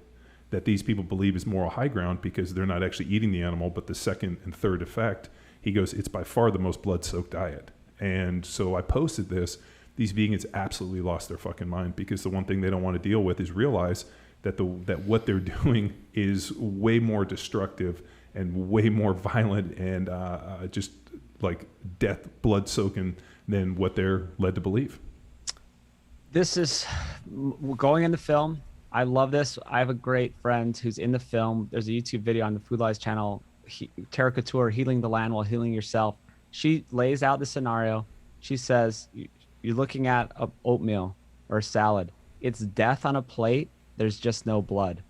that these people believe is moral high ground because they're not actually eating the animal, but the second and third effect, he goes, it's by far the most blood-soaked diet. And so I posted this. These vegans absolutely lost their fucking mind because the one thing they don't want to deal with is realize that that what they're doing is way more destructive and way more violent and just like death, blood soaking than what they're led to believe. This is going in the film. I love this. I have a great friend who's in the film. There's a YouTube video on the Food Lies channel, Tara Couture, Healing the Land While Healing Yourself. She lays out the scenario. She says, you're looking at a oatmeal or a salad. It's death on a plate. There's just no blood.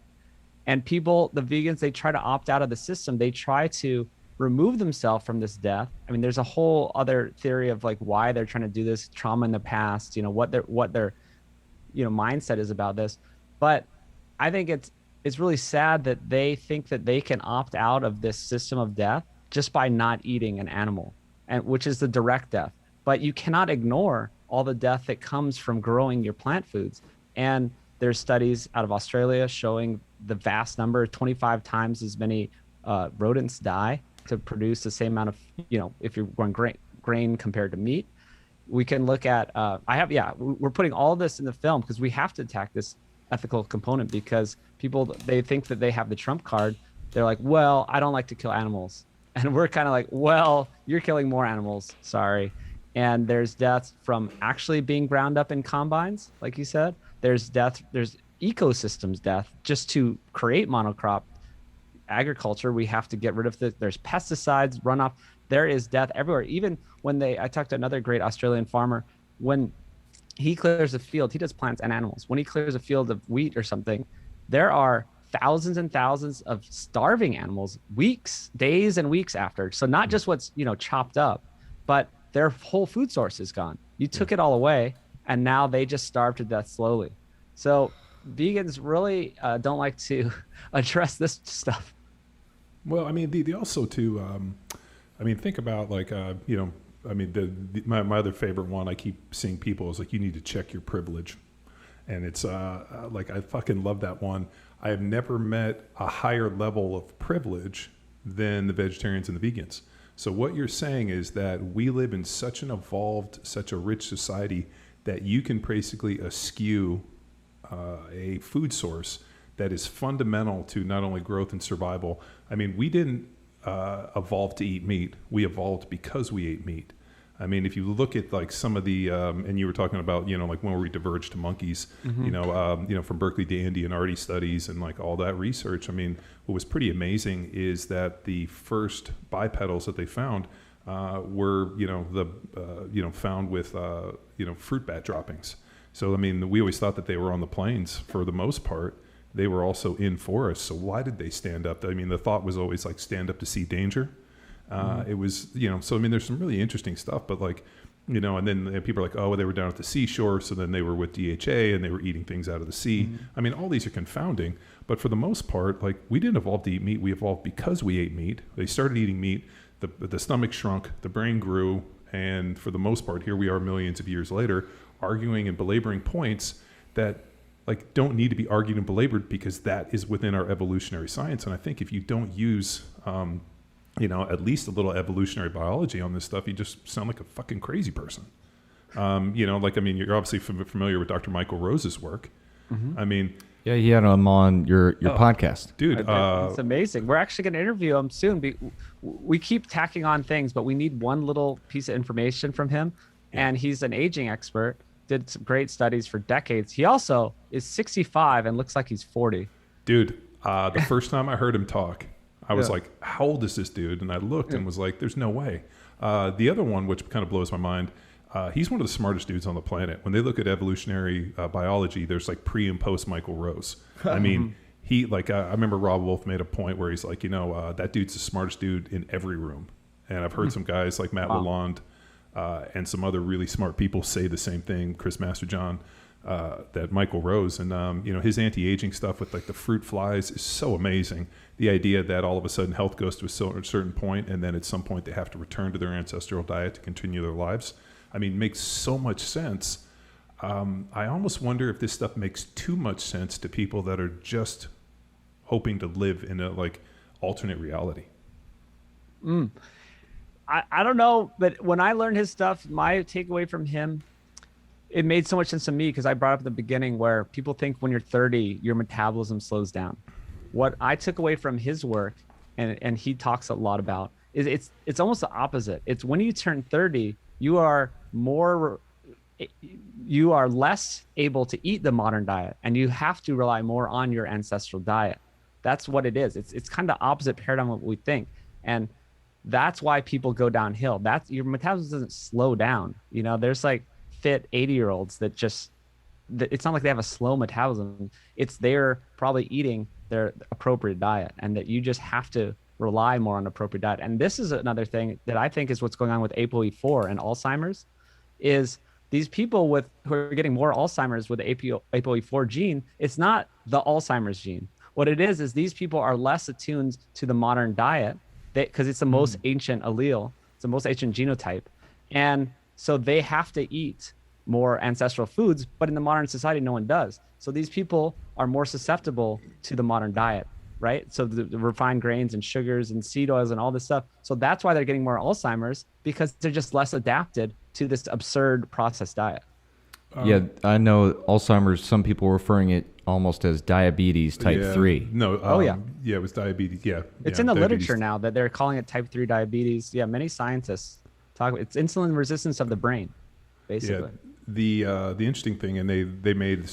And people, the vegans, they try to opt out of the system. They try to remove themselves from this death. I mean, there's a whole other theory of like why they're trying to do this, trauma in the past, what their mindset is about this. But I think it's really sad that they think that they can opt out of this system of death just by not eating an animal, and which is the direct death. But you cannot ignore all the death that comes from growing your plant foods. And there's studies out of Australia showing the vast number, 25 times as many rodents die to produce the same amount of, if you're growing grain compared to meat. We can look at, we're putting all this in the film because we have to attack this ethical component because people, they think that they have the trump card. They're like, well, I don't like to kill animals. And we're kind of like, well, you're killing more animals. Sorry. And there's deaths from actually being ground up in combines, like you said. There's ecosystems death just to create monocrop agriculture. We have to get rid of there's pesticides, runoff. There is death everywhere. Even when I talked to another great Australian farmer, when he clears a field, he does plants and animals. When he clears a field of wheat or something, there are thousands and thousands of starving animals, days and weeks after. So not just what's, chopped up, but their whole food source is gone. You took it all away, and now they just starve to death slowly. So vegans really don't like to address this stuff. Well, I mean, they also too, think about like, my other favorite one I keep seeing people is like, you need to check your privilege. And it's like, I fucking love that one. I have never met a higher level of privilege than the vegetarians and the vegans. So what you're saying is that we live in such an evolved, such a rich society that you can basically eschew a food source that is fundamental to not only growth and survival. I mean, we didn't evolve to eat meat. We evolved because we ate meat. I mean, if you look at like some of the, and you were talking about, like when we diverged to monkeys, from Berkeley to Andy and Artie studies and like all that research. I mean, what was pretty amazing is that the first bipedals that they found were, found with, fruit bat droppings. So, I mean, we always thought that they were on the plains for the most part. They were also in forests. So why did they stand up? I mean, the thought was always like stand up to see danger. It was, so I mean, there's some really interesting stuff, but like, and then people are like, oh, well, they were down at the seashore. So then they were with DHA and they were eating things out of the sea. I mean, all these are confounding, but for the most part, like we didn't evolve to eat meat. We evolved because we ate meat. They started eating meat. The stomach shrunk, the brain grew. And for the most part, here we are millions of years later, arguing and belaboring points that like don't need to be argued and belabored because that is within our evolutionary science. And I think if you don't use, at least a little evolutionary biology on this stuff, you just sound like a fucking crazy person. You're obviously familiar with Dr. Michael Rose's work. I mean, yeah, he had him on your podcast, dude. It's amazing. We're actually going to interview him soon. We keep tacking on things, but we need one little piece of information from him. And he's an aging expert. Did some great studies for decades. He also is 65 and looks like he's 40. Dude, the first time I heard him talk, I was like, how old is this dude? And I looked and was like, there's no way. The other one, which kind of blows my mind, he's one of the smartest dudes on the planet. When they look at evolutionary biology, there's like pre and post Michael Rose. I mean, I remember Rob Wolf made a point where he's like, that dude's the smartest dude in every room. And I've heard some guys like Matt Lalonde and some other really smart people say the same thing, Chris Masterjohn, that Michael Rose. And, his anti-aging stuff with like the fruit flies is so amazing. The idea that all of a sudden health goes to a certain point and then at some point they have to return to their ancestral diet to continue their lives. I mean, makes so much sense. I almost wonder if this stuff makes too much sense to people that are just hoping to live in a like alternate reality. I don't know, but when I learned his stuff, my takeaway from him, it made so much sense to me because I brought up at the beginning where people think when you're 30, your metabolism slows down. What I took away from his work, and he talks a lot about, is it's almost the opposite. It's when you turn 30, you are less able to eat the modern diet, and you have to rely more on your ancestral diet. That's what it is. It's kind of the opposite paradigm of what we think, and that's why people go downhill. That's your metabolism doesn't slow down. There's like fit 80-year-olds that it's not like they have a slow metabolism. It's they're probably eating their appropriate diet, and that you just have to rely more on appropriate diet. And this is another thing that I think is what's going on with ApoE4 and Alzheimer's, is these people who are getting more Alzheimer's with the ApoE4 gene, it's not the Alzheimer's gene. What it is these people are less attuned to the modern diet because it's the most ancient allele, it's the most ancient genotype. And so they have to eat more ancestral foods, but in the modern society, no one does. So these people are more susceptible to the modern diet, right? So the refined grains and sugars and seed oils and all this stuff. So that's why they're getting more Alzheimer's, because they're just less adapted to this absurd processed diet. Yeah, I know Alzheimer's, some people referring it almost as diabetes type 3. No. Yeah, it was diabetes. Yeah. It's in the literature now that they're calling it type 3 diabetes. Yeah, many scientists talk about it's insulin resistance of the brain, basically. Yeah, the interesting thing, and they made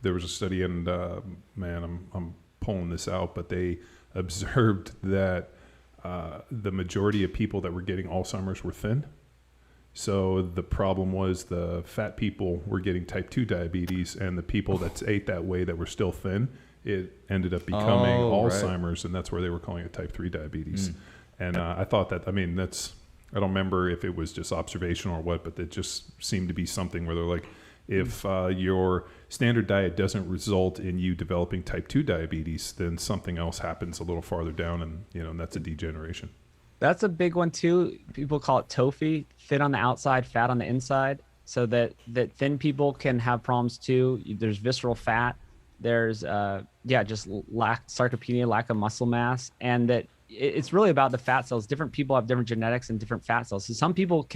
there was a study, and I'm pulling this out, but they observed that the majority of people that were getting Alzheimer's were thin. So the problem was the fat people were getting type 2 diabetes, and the people that ate that way that were still thin, it ended up becoming Alzheimer's, and that's where they were calling it type 3 diabetes. And I thought that, I don't remember if it was just observational or what, but it just seemed to be something where they're like, if your standard diet doesn't result in you developing type 2 diabetes, then something else happens a little farther down, and that's a degeneration. That's a big one too. People call it TOFI, thin on the outside, fat on the inside. So that thin people can have problems too. There's visceral fat. There's just sarcopenia, lack of muscle mass, and that it's really about the fat cells. Different people have different genetics and different fat cells. So some people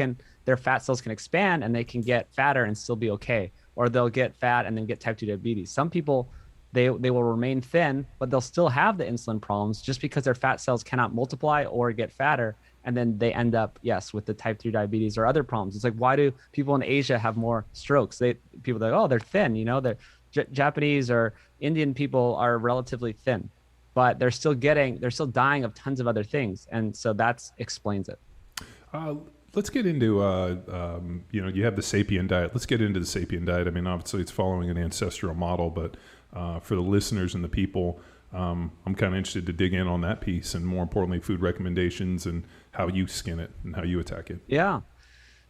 their fat cells can expand and they can get fatter and still be okay, or they'll get fat and then get type 2 diabetes. Some people, they will remain thin, but they'll still have the insulin problems just because their fat cells cannot multiply or get fatter. And then they end up, with the type 3 diabetes or other problems. It's like, why do people in Asia have more strokes? People are like, oh, they're thin, they're Japanese or Indian people are relatively thin, but they're still dying of tons of other things. And so that explains it. Let's get into, you have the Sapien Diet. Let's get into the Sapien Diet. I mean, obviously it's following an ancestral model, but for the listeners and the people, I'm kind of interested to dig in on that piece, and more importantly, food recommendations and how you skin it and how you attack it. Yeah.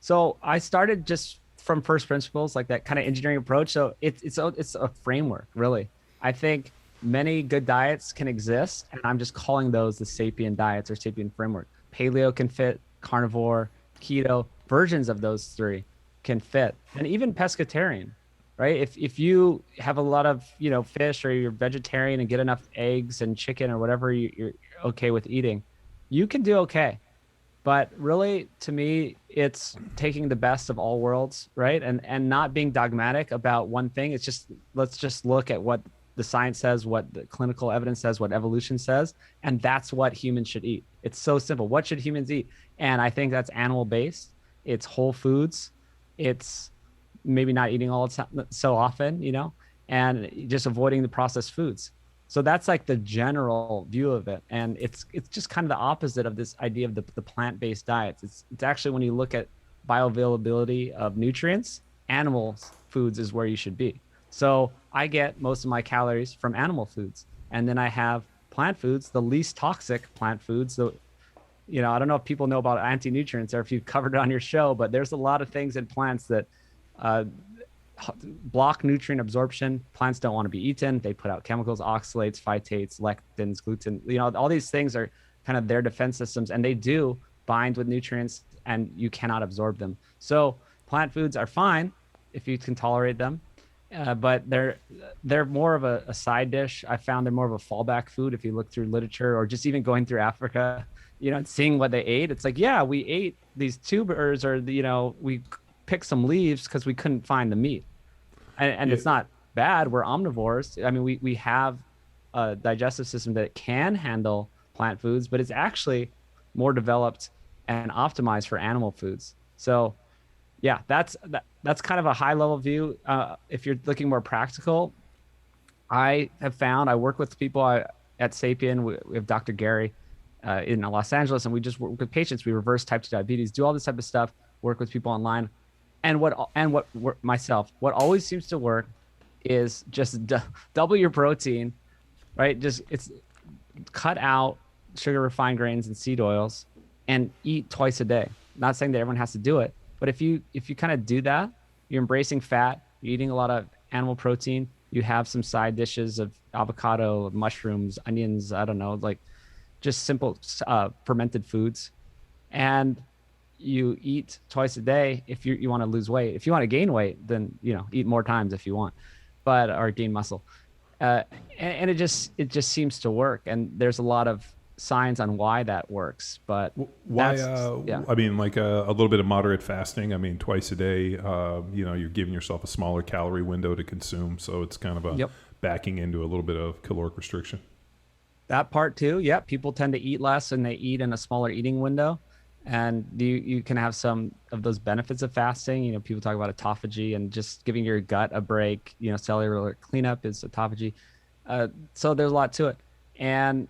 So I started just from first principles, like that kind of engineering approach. So it's a framework, really. I think many good diets can exist, and I'm just calling those the Sapien diets or Sapien framework. Paleo can fit, carnivore, keto, versions of those three can fit, and even pescatarian, right? If you have a lot of fish, or you're vegetarian and get enough eggs and chicken or whatever you're okay with eating, you can do okay. But really, to me, it's taking the best of all worlds, right? And not being dogmatic about one thing. It's just, let's just look at what the science says, what the clinical evidence says, what evolution says, and that's what humans should eat. It's so simple. What should humans eat? And I think that's animal-based. It's whole foods. It's maybe not eating all the time, so often, and just avoiding the processed foods. So that's like the general view of it. And it's just kind of the opposite of this idea of the plant-based diets. It's actually, when you look at bioavailability of nutrients, animal foods is where you should be. So I get most of my calories from animal foods. And then I have plant foods, the least toxic plant foods. So, I don't know if people know about anti-nutrients or if you've covered it on your show, but there's a lot of things in plants that block nutrient absorption. Plants don't want to be eaten. They put out chemicals, oxalates, phytates, lectins, gluten. All these things are kind of their defense systems, and they do bind with nutrients, and you cannot absorb them. So plant foods are fine if you can tolerate them, but they're more of a side dish. I found they're more of a fallback food. If you look through literature, or just even going through Africa, and seeing what they ate, it's like, yeah, we ate these tubers, or we picked some leaves because we couldn't find the meat. And yeah. It's not bad. We're omnivores. I mean, we have a digestive system that can handle plant foods, but it's actually more developed and optimized for animal foods. So yeah, that's kind of a high level view. If you're looking more practical, I have found, I work with people at Sapien. We have Dr. Gary in Los Angeles, and we just work with patients. We reverse type 2 diabetes, do all this type of stuff, work with people online. And what always seems to work is just double your protein, right? It's cut out sugar, refined grains, and seed oils, and eat twice a day. Not saying that everyone has to do it, but if you kind of do that, you're embracing fat, you're eating a lot of animal protein, you have some side dishes of avocado, mushrooms, onions, I don't know, like just simple fermented foods, and you eat twice a day. If you want to lose weight, if you want to gain weight, then eat more times if you want, or gain muscle, and it just seems to work. And there's a lot of science on why that works. But why? I mean, like a little bit of moderate fasting. I mean, twice a day. You're giving yourself a smaller calorie window to consume, so it's kind of backing into a little bit of caloric restriction. That part too. Yeah, people tend to eat less and they eat in a smaller eating window. And you can have some of those benefits of fasting. People talk about autophagy and just giving your gut a break. Cellular cleanup is autophagy. So there's a lot to it. And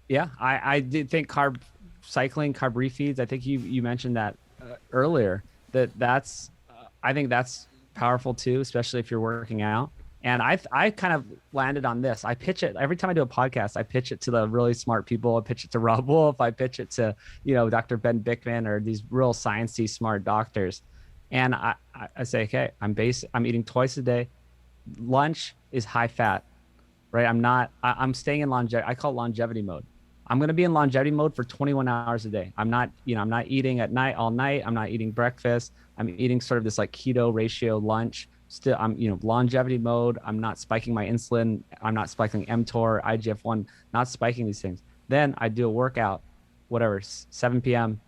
yeah, I did think carb cycling, carb refeeds. I think you mentioned that earlier. I think that's powerful too, especially if you're working out. And I kind of landed on this. I pitch it every time I do a podcast. I pitch it to the really smart people. I pitch it to Rob Wolf. I pitch it to Dr. Ben Bickman, or these real sciencey smart doctors. And I say, okay, I'm eating twice a day. Lunch is high fat, right? I'm staying in longevity. I call it longevity mode. I'm going to be in longevity mode for 21 hours a day. I'm not eating at night all night. I'm not eating breakfast. I'm eating sort of this like keto ratio lunch. Still, I'm longevity mode. I'm not spiking my insulin. I'm not spiking mTOR, IGF-1, not spiking these things. Then I do a workout, 7 p.m.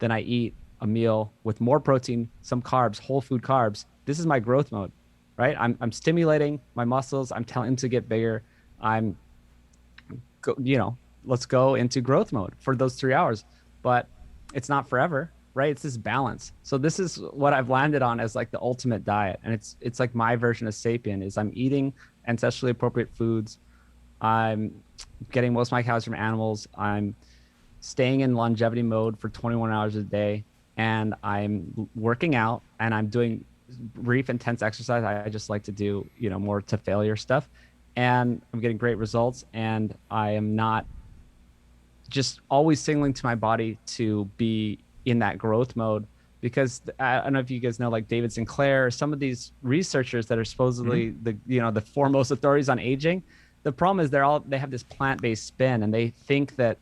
Then I eat a meal with more protein, some carbs, whole food carbs. This is my growth mode, right? I'm stimulating my muscles. I'm telling them to get bigger. Let's go into growth mode for those 3 hours. But it's not forever. Right? It's this balance. So this is what I've landed on as like the ultimate diet. And it's like my version of Sapien is I'm eating ancestrally appropriate foods. I'm getting most of my calories from animals. I'm staying in longevity mode for 21 hours a day, and I'm working out and I'm doing brief, intense exercise. I just like to do, more to failure stuff, and I'm getting great results. And I am not just always signaling to my body to be in that growth mode, because I don't know if you guys know, like David Sinclair, some of these researchers that are supposedly the foremost authorities on aging. The problem is they have this plant-based spin, and they think that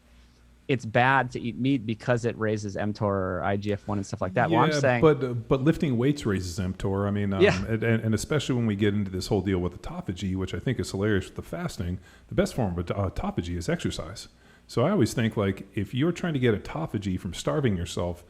it's bad to eat meat because it raises mTOR or IGF-1 and stuff like that. Yeah, well, I'm saying, but lifting weights raises mTOR. I mean, and especially when we get into this whole deal with autophagy, which I think is hilarious with the fasting, the best form of autophagy is exercise. So I always think, like, if you're trying to get autophagy from starving yourself,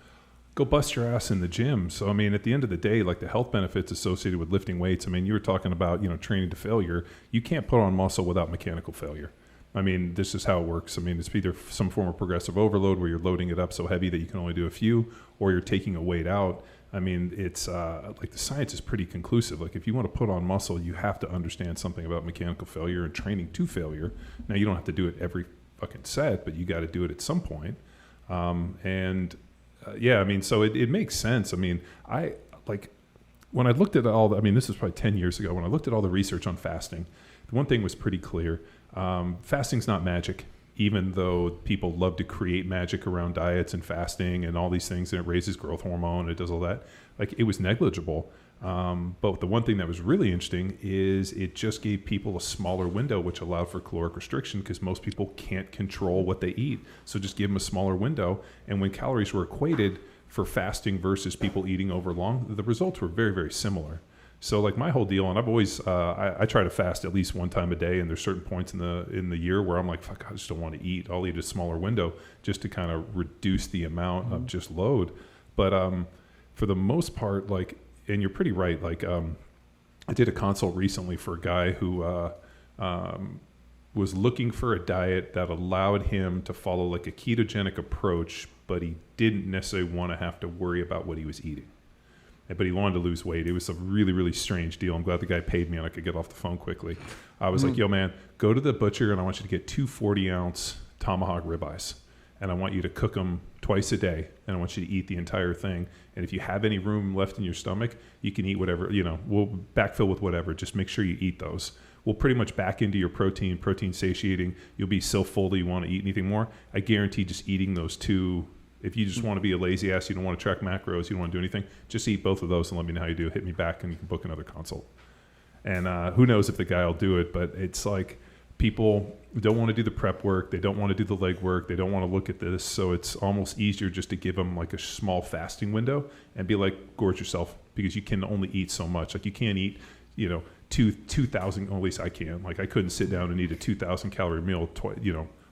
go bust your ass in the gym. So, I mean, at the end of the day, like the health benefits associated with lifting weights, I mean, you were talking about, training to failure. You can't put on muscle without mechanical failure. I mean, this is how it works. I mean, it's either some form of progressive overload where you're loading it up so heavy that you can only do a few, or you're taking a weight out. I mean, it's like the science is pretty conclusive. Like, if you want to put on muscle, you have to understand something about mechanical failure and training to failure. Now, you don't have to do it every fucking set, but you got to do it at some point. Yeah, I mean, so it makes sense. I mean, when I looked at this was probably 10 years ago, when I looked at all the research on fasting, the one thing was pretty clear. Fasting's not magic, even though people love to create magic around diets and fasting and all these things, and it raises growth hormone, it does all that. Like, it was negligible. But the one thing that was really interesting is it just gave people a smaller window, which allowed for caloric restriction, because most people can't control what they eat. So just give them a smaller window. And when calories were equated for fasting versus people eating over long, the results were very, very similar. So, like, my whole deal, and I've always I try to fast at least one time a day, and there's certain points in the year where I'm like, fuck, I just don't want to eat. I'll eat a smaller window just to kind of reduce the amount of just load. But for the most part, like, and you're pretty right, like, I did a consult recently for a guy who was looking for a diet that allowed him to follow like a ketogenic approach, but he didn't necessarily want to have to worry about what he was eating. But he wanted to lose weight. It was a really, really strange deal. I'm glad the guy paid me and I could get off the phone quickly. I was like, yo, man, go to the butcher and I want you to get 2 40-ounce tomahawk ribeyes. And I want you to cook them twice a day. And I want you to eat the entire thing. And if you have any room left in your stomach, you can eat whatever, we'll backfill with whatever. Just make sure you eat those. We'll pretty much back into your protein satiating. You'll be so full that you want to eat anything more. I guarantee just eating those 2. If you just want to be a lazy ass, you don't want to track macros, you don't want to do anything, just eat both of those and let me know how you do. Hit me back and you can book another consult. And who knows if the guy will do it, but it's like people don't want to do the prep work. They don't want to do the leg work. They don't want to look at this. So it's almost easier just to give them like a small fasting window and be like, gorge yourself, because you can only eat so much. Like, you can't eat, 2,000, or at least I can. Like, I couldn't sit down and eat a 2,000 calorie meal,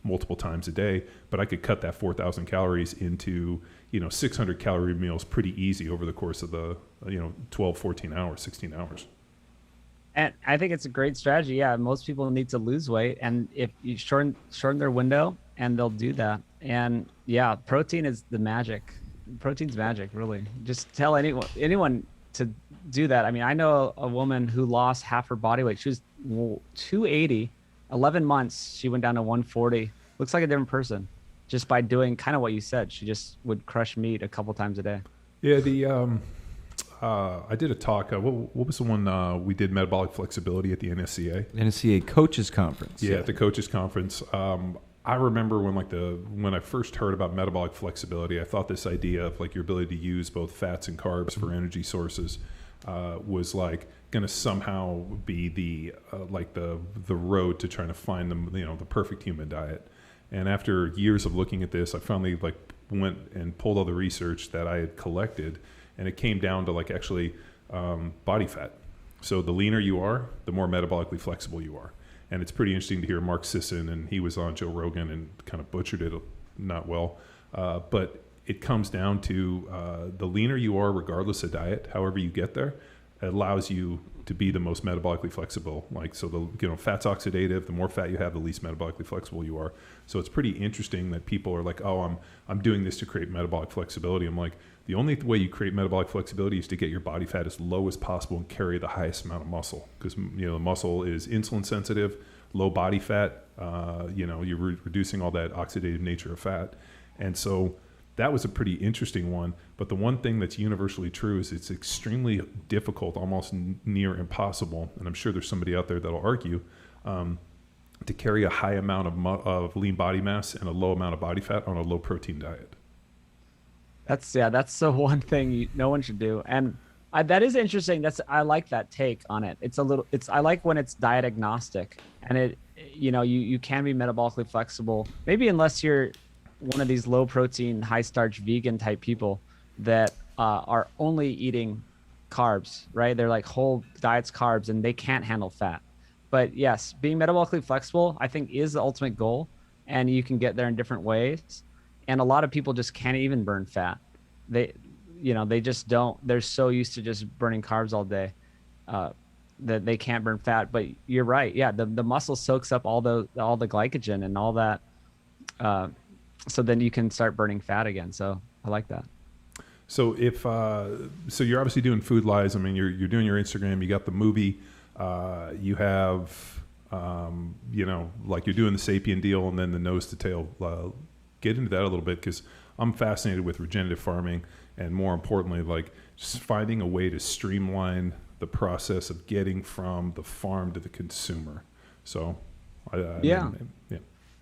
multiple times a day, but I could cut that 4,000 calories into, 600 calorie meals pretty easy over the course of the, 12, 14 hours, 16 hours. And I think it's a great strategy. Yeah, most people need to lose weight, and if you shorten their window, and they'll do that. And yeah, protein is the magic. Protein's magic, really. Just tell anyone to do that. I mean, I know a woman who lost half her body weight. She was 280. 11 months, she went down to 140. Looks like a different person just by doing kind of what you said. She just would crush meat a couple times a day. Yeah, I did a talk. What was the one we did? Metabolic Flexibility at the NSCA. NSCA Coaches Conference. Yeah, at the Coaches Conference. I remember when I first heard about metabolic flexibility, I thought this idea of like your ability to use both fats and carbs for energy sources was like going to somehow be the road to trying to find the perfect human diet. And after years of looking at this, I finally like went and pulled all the research that I had collected, and it came down to like actually body fat. So the leaner you are, the more metabolically flexible you are. And it's pretty interesting to hear Mark Sisson, and he was on Joe Rogan and kind of butchered it not well. But it comes down to the leaner you are, regardless of diet, however you get there, it allows you to be the most metabolically flexible. Like, so the fat's oxidative. The more fat you have, the least metabolically flexible you are. So it's pretty interesting that people are like, oh, I'm doing this to create metabolic flexibility. I'm like, the only way you create metabolic flexibility is to get your body fat as low as possible and carry the highest amount of muscle, because the muscle is insulin sensitive, low body fat. You're reducing all that oxidative nature of fat, And so that was a pretty interesting one. But the one thing that's universally true is it's extremely difficult, almost near impossible, and I'm sure there's somebody out there that'll argue, to carry a high amount of lean body mass and a low amount of body fat on a low protein diet. That's the one thing no one should do. And that is interesting. I like that take on it. I like when it's diet agnostic, and you can be metabolically flexible, maybe unless you're one of these low protein, high starch, vegan type people that are only eating carbs, right? They're like whole diets carbs and they can't handle fat. But yes, being metabolically flexible, I think, is the ultimate goal, and you can get there in different ways. And a lot of people just can't even burn fat. They just don't. They're so used to just burning carbs all day that they can't burn fat. But you're right. Yeah, the muscle soaks up all the glycogen and all that. So then you can start burning fat again. So I like that. So so you're obviously doing Food Lies. I mean, you're doing your Instagram. You got the movie. You have, like you're doing the Sapien deal and then the nose to tail. Get into that a little bit, because I'm fascinated with regenerative farming, and more importantly, like just finding a way to streamline the process of getting from the farm to the consumer. So,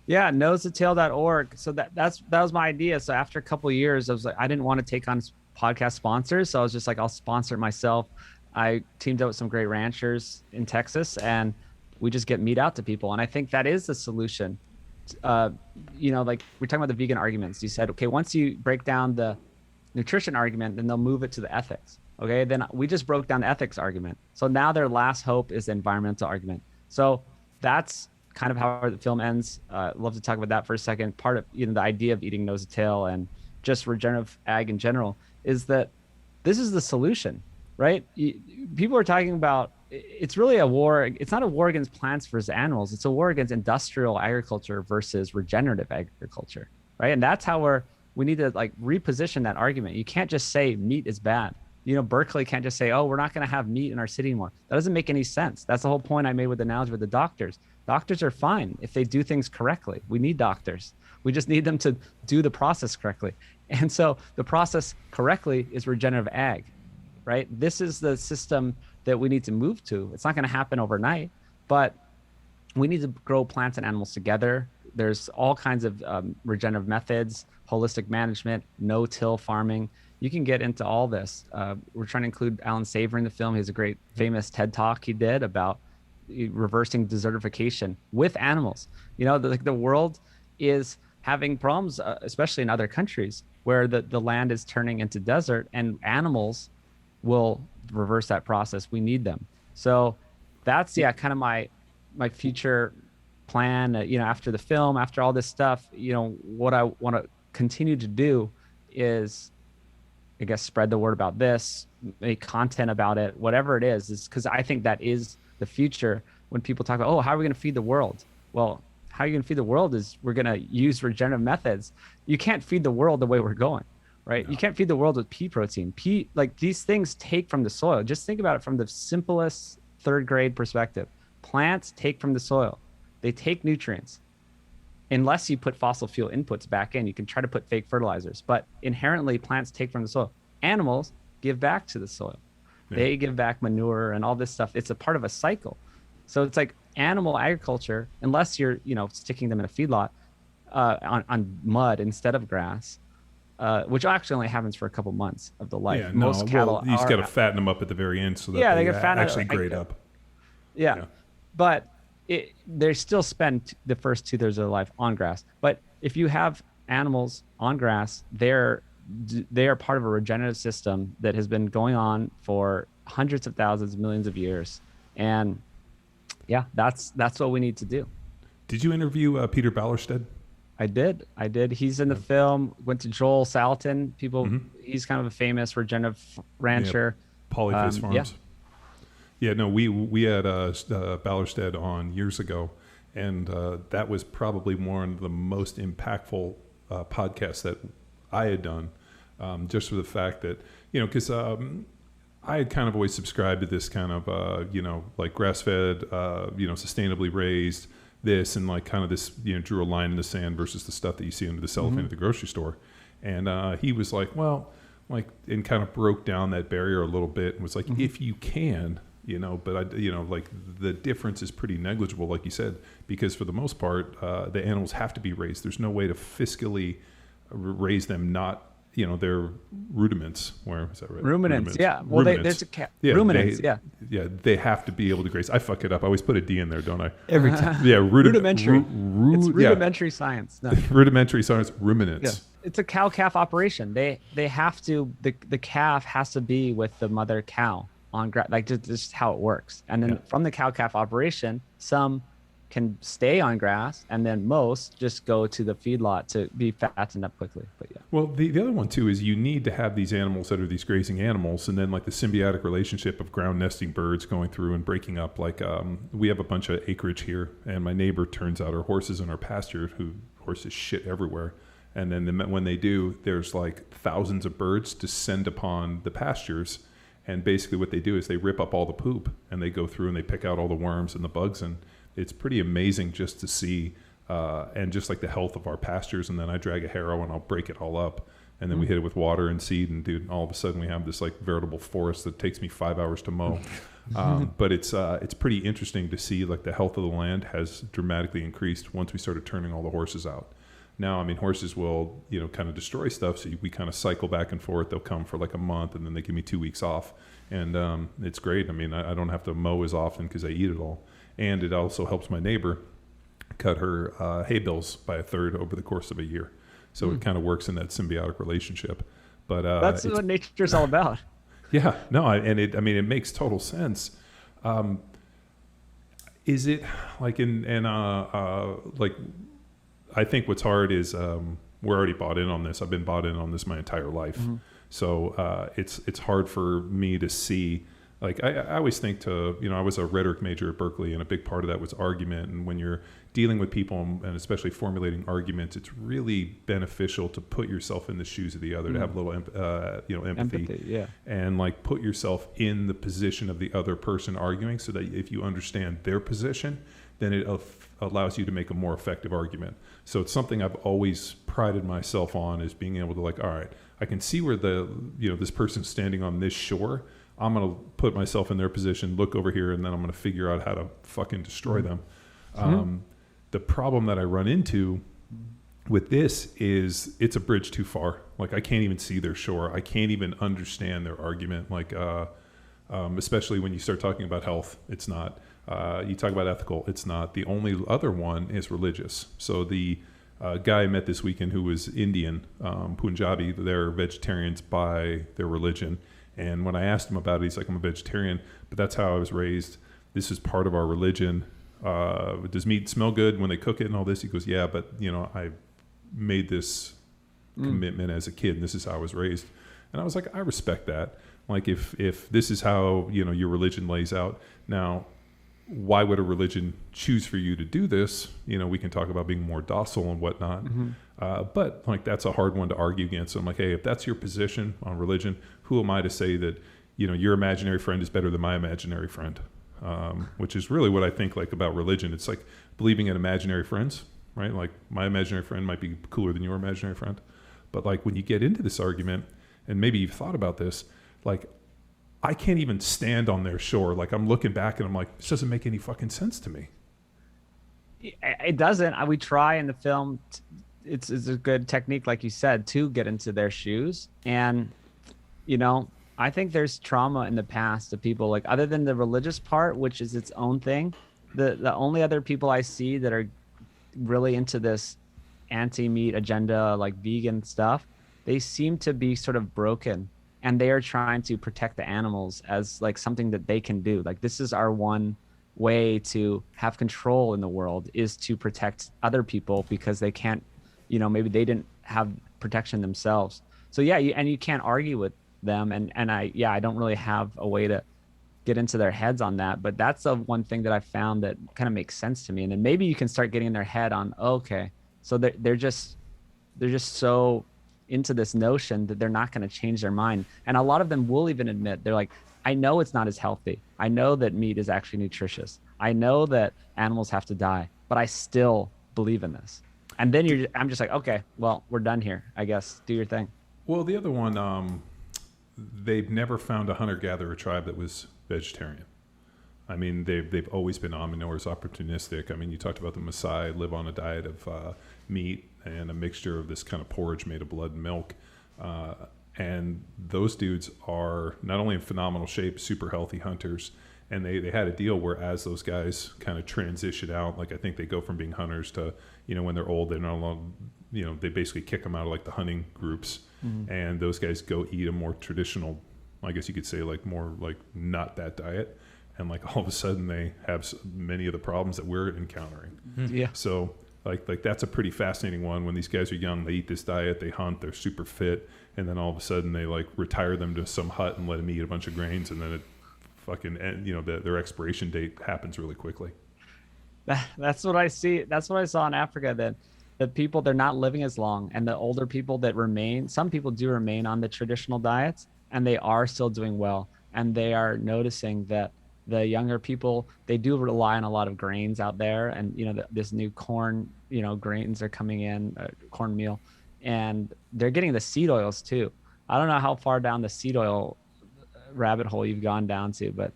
Yeah, nosetotail.org. So that was my idea. So after a couple of years, I was like, I didn't want to take on podcast sponsors. So I was just like, I'll sponsor it myself. I teamed up with some great ranchers in Texas, and we just get meat out to people. And I think that is the solution. Like we're talking about the vegan arguments. You said, okay, once you break down the nutrition argument, then they'll move it to the ethics. Okay, then we just broke down the ethics argument. So now their last hope is the environmental argument. So that's kind of how the film ends. Love to talk about that for a second. Part of the idea of eating nose to tail and just regenerative ag in general is that this is the solution, right? People are talking about, it's really a war. It's not a war against plants versus animals. It's a war against industrial agriculture versus regenerative agriculture, right? And that's how we need to like reposition that argument. You can't just say meat is bad. Berkeley can't just say, oh, we're not going to have meat in our city anymore. That doesn't make any sense. That's the whole point I made with the analogy with the doctors. Doctors are fine if they do things correctly. We need doctors. We just need them to do the process correctly. And so the process correctly is regenerative ag, right? This is the system that we need to move to. It's not going to happen overnight, but we need to grow plants and animals together. There's all kinds of regenerative methods, holistic management, no-till farming. You can get into all this. We're trying to include Alan Saver in the film. He has a great famous TED Talk he did about reversing desertification with animals. The world is having problems, especially in other countries, where the land is turning into desert, and animals will reverse that process. We need them. So that's kind of my future plan. After the film, after all this stuff, what I want to continue to do is, I guess, spread the word about this, make content about it, whatever it is because I think that is the future. When people talk about, oh, how are we going to feed the world? Well, how are you going to feed the world is we're going to use regenerative methods. You can't feed the world the way we're going, right? No. You can't feed the world with pea protein. Like these things take from the soil. Just think about it from the simplest third grade perspective. Plants take from the soil. They take nutrients. Unless you put fossil fuel inputs back in, you can try to put fake fertilizers, but inherently plants take from the soil. Animals give back to the soil. Yeah. They give back manure and all this stuff. It's a part of a cycle. So it's like animal agriculture, unless you're, sticking them in a feedlot on mud instead of grass, which actually only happens for a couple months of the life. Yeah, most cattle you just got to fatten them up at the very end so that they actually grade up. Yeah. But they still spend the first 2/3 of their life on grass. But if you have animals on grass, they are part of a regenerative system that has been going on for hundreds of thousands, millions of years. And yeah, that's what we need to do. Did you interview Peter Ballerstedt? I did. He's in the film. Went to Joel Salatin. He's kind of a famous regenerative rancher. Polyface Farms. Yeah, no, we had Ballerstedt on years ago, and that was probably one of the most impactful podcasts that I had done, just for the fact that, because I had kind of always subscribed to this kind of, like grass-fed, sustainably raised, this and like kind of this, drew a line in the sand versus the stuff that you see under the cellophane at the grocery store. And he was like, well, like, and kind of broke down that barrier a little bit and was like, if you can, but like the difference is pretty negligible, like you said, because for the most part, the animals have to be raised. There's no way to fiscally raise them, not, they're rudiments. Where is that right? Ruminants. Yeah. Well, ruminants. Ruminants. Yeah. They have to be able to graze. I fuck it up. I always put a D in there, don't I? Every time. Yeah. Rudimentary. It's rudimentary science. No. Rudimentary science. Ruminants. Yeah. It's a cow-calf operation. They have to, the calf has to be with the mother cow on grass, like just how it works. And then from the cow-calf operation, some can stay on grass, and then most just go to the feedlot to be fattened up quickly. But yeah. Well, the other one too is you need to have these animals that are these grazing animals, and then like the symbiotic relationship of ground nesting birds going through and breaking up. Like we have a bunch of acreage here, and my neighbor, turns out, our horses in our pasture, horses shit everywhere. And then when they do, there's like thousands of birds descend upon the pastures. And basically what they do is they rip up all the poop and they go through and they pick out all the worms and the bugs. And it's pretty amazing just to see, and just like the health of our pastures. And then I drag a harrow and I'll break it all up. And then we hit it with water and seed. And dude, all of a sudden we have this like veritable forest that takes me 5 hours to mow. But it's pretty interesting to see like the health of the land has dramatically increased once we started turning all the horses out. Now, I mean, horses will, kind of destroy stuff. So we kind of cycle back and forth. They'll come for like a month and then they give me 2 weeks off. And it's great. I mean, I don't have to mow as often because I eat it all. And it also helps my neighbor cut her hay bills by a third over the course of a year. So it kind of works in that symbiotic relationship. But that's what nature's all about. Yeah, no, it makes total sense. Is it like like, I think what's hard is we're already bought in on this. I've been bought in on this my entire life. So it's hard for me to see. Like I always think I was a rhetoric major at Berkeley, and a big part of that was argument. And when you're dealing with people and especially formulating arguments, it's really beneficial to put yourself in the shoes of the other, to have a little empathy, and like put yourself in the position of the other person arguing, so that if you understand their position, then it allows you to make a more effective argument. So it's something I've always prided myself on, is being able to like, all right, I can see where this person's standing on this shore. I'm going to put myself in their position, look over here, and then I'm going to figure out how to fucking destroy them. The problem that I run into with this is it's a bridge too far. Like I can't even see their shore. I can't even understand their argument. Like, especially when you start talking about health, it's not. You talk about ethical, it's not. The only other one is religious. So the guy I met this weekend who was Indian, Punjabi, they're vegetarians by their religion. And when I asked him about it, he's like, I'm a vegetarian, but that's how I was raised. This is part of our religion. Does meat smell good when they cook it and all this? He goes, yeah, but I made this commitment as a kid, and this is how I was raised. And I was like, I respect that. Like if this is how, your religion lays out. Now, why would a religion choose for you to do this? We can talk about being more docile and whatnot. But like, that's a hard one to argue against. So I'm like, hey, if that's your position on religion, who am I to say that, your imaginary friend is better than my imaginary friend? Which is really what I think like about religion. It's like believing in imaginary friends, right? Like my imaginary friend might be cooler than your imaginary friend. But like when you get into this argument, and maybe you've thought about this, like I can't even stand on their shore. Like I'm looking back and I'm like, this doesn't make any fucking sense to me. It doesn't. We try in the film. It's a good technique, like you said, to get into their shoes. And, I think there's trauma in the past of people, like other than the religious part, which is its own thing. The only other people I see that are really into this anti-meat agenda, like vegan stuff, they seem to be sort of broken. And they are trying to protect the animals as like something that they can do. Like this is our one way to have control in the world, is to protect other people because they can't, maybe they didn't have protection themselves. So yeah, you can't argue with them. And I don't really have a way to get into their heads on that. But that's the one thing that I found that kind of makes sense to me. And then maybe you can start getting in their head on, okay, so they're just so into this notion that they're not going to change their mind. And a lot of them will even admit, they're like, I know it's not as healthy. I know that meat is actually nutritious. I know that animals have to die, but I still believe in this. And then I'm just like, okay, well, we're done here, I guess. Do your thing. Well, the other one, they've never found a hunter-gatherer tribe that was vegetarian. I mean, they've always been omnivores, opportunistic. I mean, you talked about the Maasai live on a diet of meat and a mixture of this kind of porridge made of blood and milk. And those dudes are not only in phenomenal shape, super healthy hunters, and they had a deal where as those guys kind of transition out, like I think they go from being hunters to, when they're old, they're not alone, they basically kick them out of like the hunting groups, and those guys go eat a more traditional, I guess you could say like more like not that diet. And like all of a sudden they have many of the problems that we're encountering. Yeah. So like that's a pretty fascinating one. When these guys are young, they eat this diet, they hunt, they're super fit, and then all of a sudden they like retire them to some hut and let them eat a bunch of grains, and then it fucking their expiration date happens really quickly. That's what I see. That's what I saw in Africa, that the people, they're not living as long, and the older people that remain, some people do remain on the traditional diets, and they are still doing well, and they are noticing that the younger people, they do rely on a lot of grains out there, and this new corn, grains are coming in, cornmeal, and they're getting the seed oils too. I don't know how far down the seed oil rabbit hole you've gone down to, but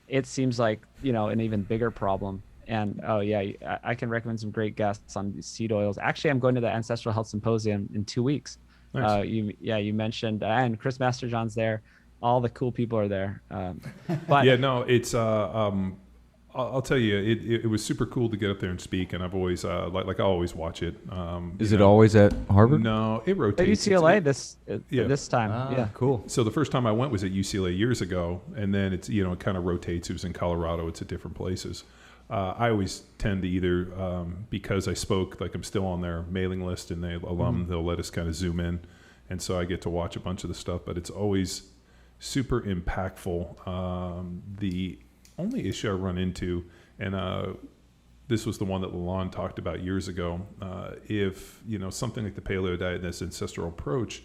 it seems like an even bigger problem. And I can recommend some great guests on seed oils. Actually, I'm going to the Ancestral Health Symposium in 2 weeks. Nice. You mentioned, and Chris Masterjohn's there. All the cool people are there. But yeah, no, it's I'll tell you, it was super cool to get up there and speak, and I've always like I always watch it. Is it always at Harvard? No, it at rotates. UCLA this time. Yeah, cool. So the first time I went was at UCLA years ago, and then it's it kind of rotates. It was in Colorado. It's at different places. I always tend to either because I spoke, like I'm still on their mailing list, and they'll let us kind of zoom in, and so I get to watch a bunch of the stuff. But it's always super impactful. The only issue I run into, and this was the one that Lalonde talked about years ago, if something like the paleo diet and this ancestral approach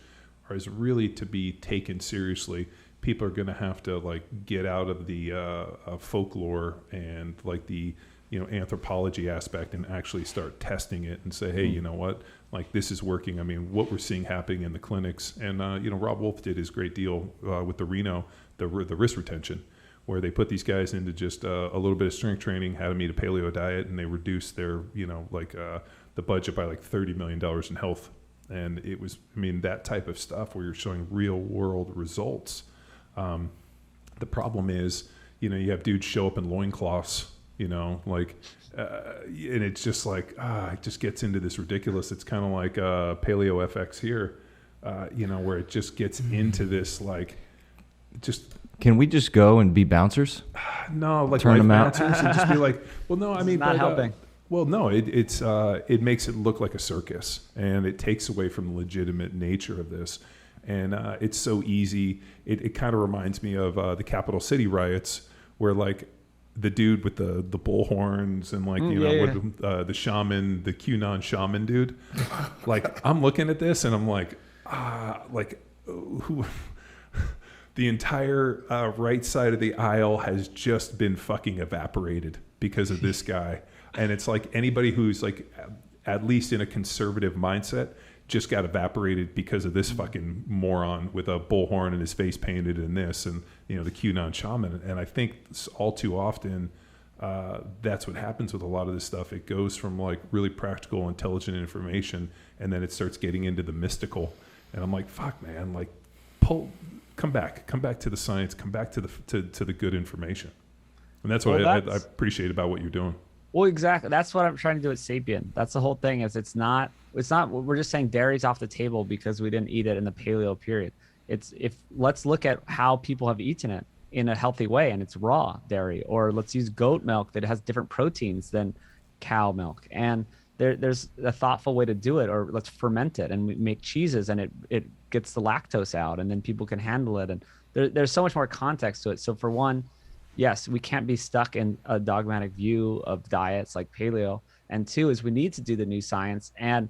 is really to be taken seriously, people are going to have to like get out of the folklore and like the anthropology aspect and actually start testing it and say, hey, you know what, like this is working. I mean, what we're seeing happening in the clinics, and Rob Wolf did his great deal with the Reno, the wrist retention, where they put these guys into just a little bit of strength training, had them eat a paleo diet, and they reduced their the budget by like $30 million in health. And it was, that type of stuff where you're showing real world results. The problem is, you have dudes show up in loincloths, and it's just like, it just gets into this ridiculous. It's kind of like Paleo FX here, where it just gets into this, like, just. Can we just go and be bouncers? No, like turn them out and just be like, well, no, it's not helping. Well, no, it makes it look like a circus, and it takes away from the legitimate nature of this. And it's so easy. It kind of reminds me of the Capital City riots, where like the dude with the bull horns and like the shaman, the QAnon shaman dude. Like I'm looking at this and I'm like, who? The entire right side of the aisle has just been fucking evaporated because of this guy. And it's like anybody who's like at least in a conservative mindset just got evaporated because of this fucking moron with a bullhorn and his face painted in this, and the QAnon shaman. And I think all too often that's what happens with a lot of this stuff. It goes from like really practical, intelligent information, and then it starts getting into the mystical. And I'm like, fuck, man, like come back to the science, come back to the good information. And that's what I appreciate about what you're doing. Well, exactly. That's what I'm trying to do with Sapien. That's the whole thing. Is it's not. We're just saying dairy's off the table because we didn't eat it in the paleo period. Let's look at how people have eaten it in a healthy way, and it's raw dairy, or let's use goat milk that has different proteins than cow milk, and there's a thoughtful way to do it. Or let's ferment it and we make cheeses, and it gets the lactose out, and then people can handle it. And there's so much more context to it. So for one, yes, we can't be stuck in a dogmatic view of diets like paleo. And two is we need to do the new science. And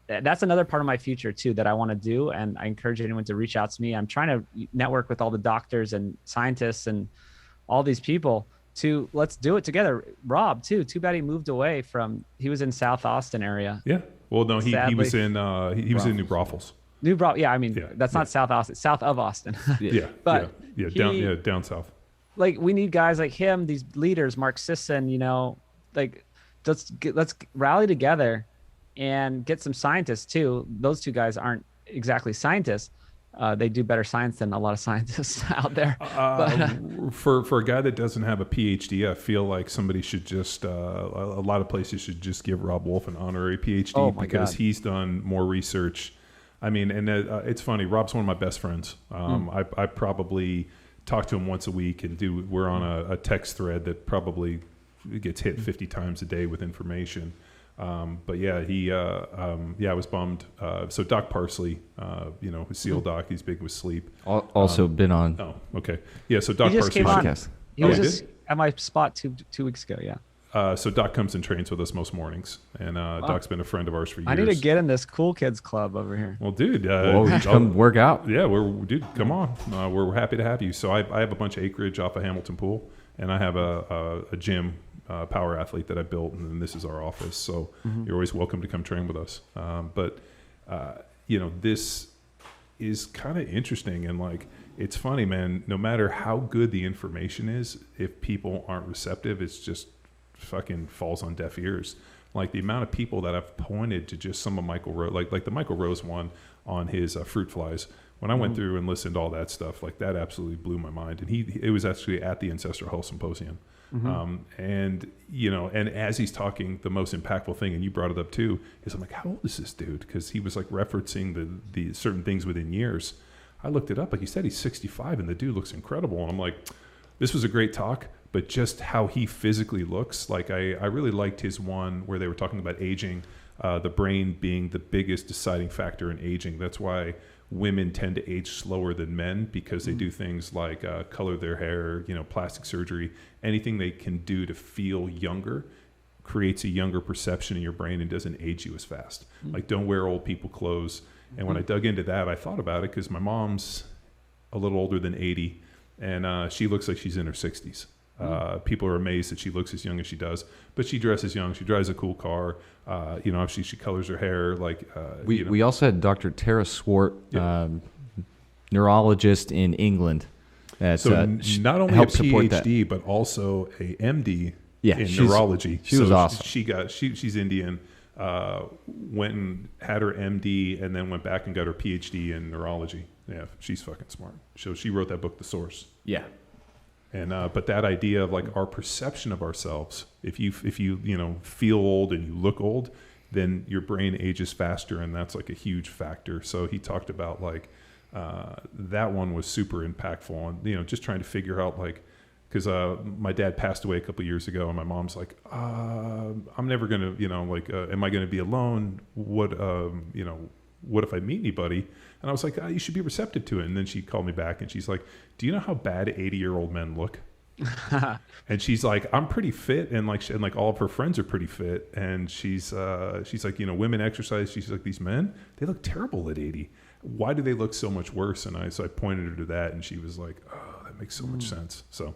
that's another part of my future too, that I want to do. And I encourage anyone to reach out to me. I'm trying to network with all the doctors and scientists and all these people to let's do it together. Rob too. Too bad he moved away from. He was in South Austin area. Yeah. Well, no, he was in he was in New Braunfels. Braunfels. Yeah, I mean that's not South Austin. South of Austin. But down south. Like we need guys like him, these leaders, Mark Sisson. Like let's rally together and get some scientists too. Those two guys aren't exactly scientists. They do better science than a lot of scientists out there. For a guy that doesn't have a PhD, I feel like somebody should just a lot of places should just give Rob Wolf an honorary PhD because he's done more research. I mean, and it's funny. Rob's one of my best friends. I probably talk to him once a week, and we're on a text thread that probably gets hit 50 times a day with information. But yeah, I was bummed. So Doc Parsley, who's SEAL Doc, he's big with sleep. Also been on. Oh, okay. Yeah. So Doc Parsley podcast. He was just at my spot two weeks ago. Yeah. So Doc comes and trains with us most mornings, and Doc's been a friend of ours for years. I need to get in this cool kids club over here. Well, dude, come work out. Yeah, come on. We're happy to have you. So I have a bunch of acreage off of Hamilton Pool, and I have a gym. Power athlete that I built, and then this is our office. So you're always welcome to come train with us. But this is kind of interesting, and like it's funny, man. No matter how good the information is, if people aren't receptive, it's just fucking falls on deaf ears. Like the amount of people that I've pointed to just some of Michael Rose, like the Michael Rose one on his fruit flies. When I went through and listened to all that stuff, like that absolutely blew my mind. And it was actually at the Ancestral Health Symposium. And as he's talking, the most impactful thing, and you brought it up too, is I'm like, how old is this dude? Because he was like referencing the certain things within years. I looked it up, like he said, he's 65, and the dude looks incredible. And I'm like, this was a great talk, but just how he physically looks, like I really liked his one where they were talking about aging, the brain being the biggest deciding factor in aging. That's why women tend to age slower than men, because they do things like color their hair, plastic surgery, anything they can do to feel younger creates a younger perception in your brain and doesn't age you as fast. Like don't wear old people clothes. And when I dug into that, I thought about it because my mom's a little older than 80, and she looks like she's in her 60s. People are amazed that she looks as young as she does, but she dresses young. She drives a cool car. Obviously she colors her hair. We also had Dr. Tara Swart, neurologist in England. So not only a PhD, but also a MD in neurology. She was awesome. She's Indian. Went and had her MD, and then went back and got her PhD in neurology. Yeah, she's fucking smart. So she wrote that book, The Source. Yeah. And but that idea of like our perception of ourselves, if you feel old and you look old, then your brain ages faster, and that's like a huge factor. So he talked about like that one was super impactful, and just trying to figure out like, because my dad passed away a couple of years ago, and my mom's like, I'm never gonna am I gonna be alone? What if I meet anybody? And I was like, you should be receptive to it. And then she called me back, and she's like, do you know how bad 80-year-old men look? And she's like, I'm pretty fit, and like all of her friends are pretty fit. And she's like, women exercise. She's like, these men, they look terrible at 80. Why do they look so much worse? And I pointed her to that, and she was like, oh, that makes so much sense. So.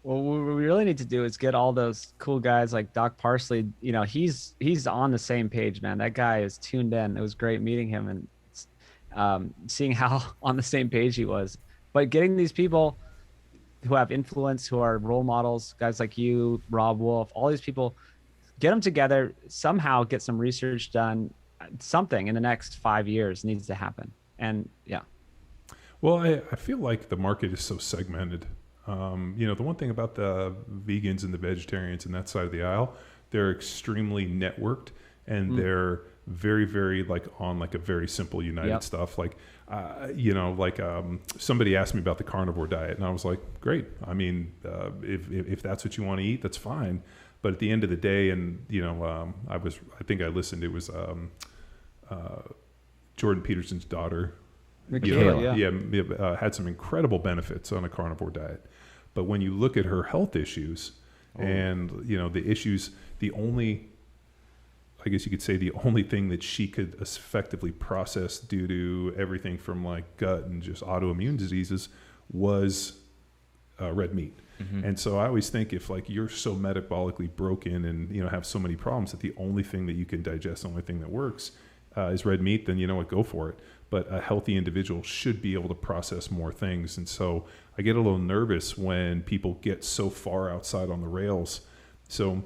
Well, what we really need to do is get all those cool guys like Doc Parsley. He's on the same page, man. That guy is tuned in. It was great meeting him and seeing how on the same page he was. But getting these people who have influence, who are role models, guys like you, Rob Wolf, all these people, get them together, somehow get some research done. Something in the next 5 years needs to happen. And yeah. Well, I feel like the market is so segmented. The one thing about the vegans and the vegetarians and that side of the aisle, they're extremely networked, and they're very, very on a very simple united stuff. Somebody asked me about the carnivore diet, and I was like, great. I mean, if that's what you want to eat, that's fine. But at the end of the day, and I think I listened. It was Jordan Peterson's daughter. Had some incredible benefits on a carnivore diet. But when you look at her health issues and, the issues, I guess you could say the only thing that she could effectively process due to everything from like gut and just autoimmune diseases was red meat. And so I always think if like you're so metabolically broken and have so many problems that the only thing that you can digest, the only thing that works is red meat, then you know what, go for it. But a healthy individual should be able to process more things. And so I get a little nervous when people get so far outside on the rails. So,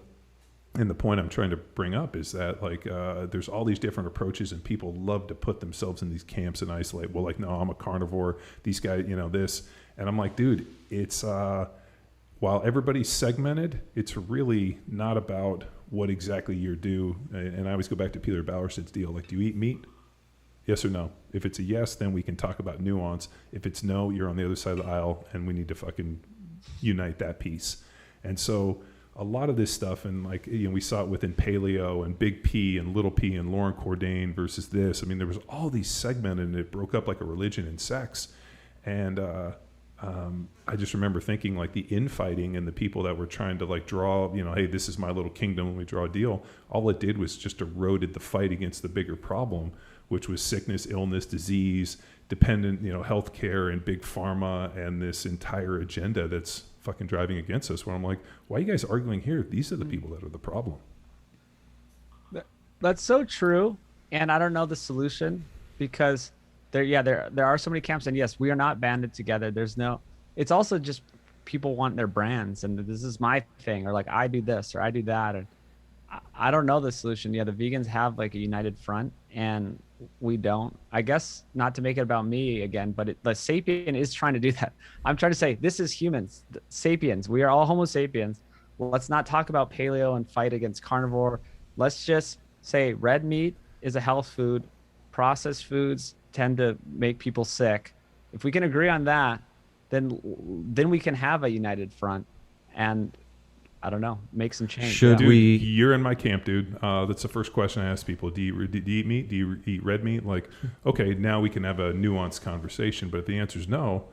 and the point I'm trying to bring up is that like there's all these different approaches, and people love to put themselves in these camps and isolate. Well, like, no, I'm a carnivore. These guys, this. And I'm like, dude, it's while everybody's segmented, it's really not about what exactly you're due. And I always go back to Peter Bowersid's deal. Like, do you eat meat? Yes or no? If it's a yes, then we can talk about nuance. If it's no, you're on the other side of the aisle, and we need to fucking unite that piece. And so a lot of this stuff, and like, we saw it within paleo and Big P and Little P and Lauren Cordain versus this. I mean, there was all these segmented, and it broke up like a religion and sex. And I just remember thinking like the infighting and the people that were trying to like draw, hey, this is my little kingdom, when we draw a deal, all it did was just eroded the fight against the bigger problem, which was sickness, illness, disease, dependent, healthcare and big pharma, and this entire agenda that's fucking driving against us. Where I'm like, why are you guys arguing here? These are the people that are the problem. That's so true. And I don't know the solution, because there are so many camps, and yes, we are not banded together. It's also just people want their brands, and this is my thing, or like I do this or I do that, and I don't know the solution. Yeah, the vegans have like a united front, and we don't. I guess not to make it about me again, but the Sapien is trying to do that. I'm trying to say, this is humans, sapiens. We are all Homo sapiens. Well, let's not talk about paleo and fight against carnivore. Let's just say red meat is a health food. Processed foods tend to make people sick. If we can agree on that, then we can have a united front, and I don't know, make some change. Should Dude, we? You're in my camp, dude. That's the first question I ask people. Do you eat meat? Do you eat red meat? Like, okay, now we can have a nuanced conversation. But if the answer is no,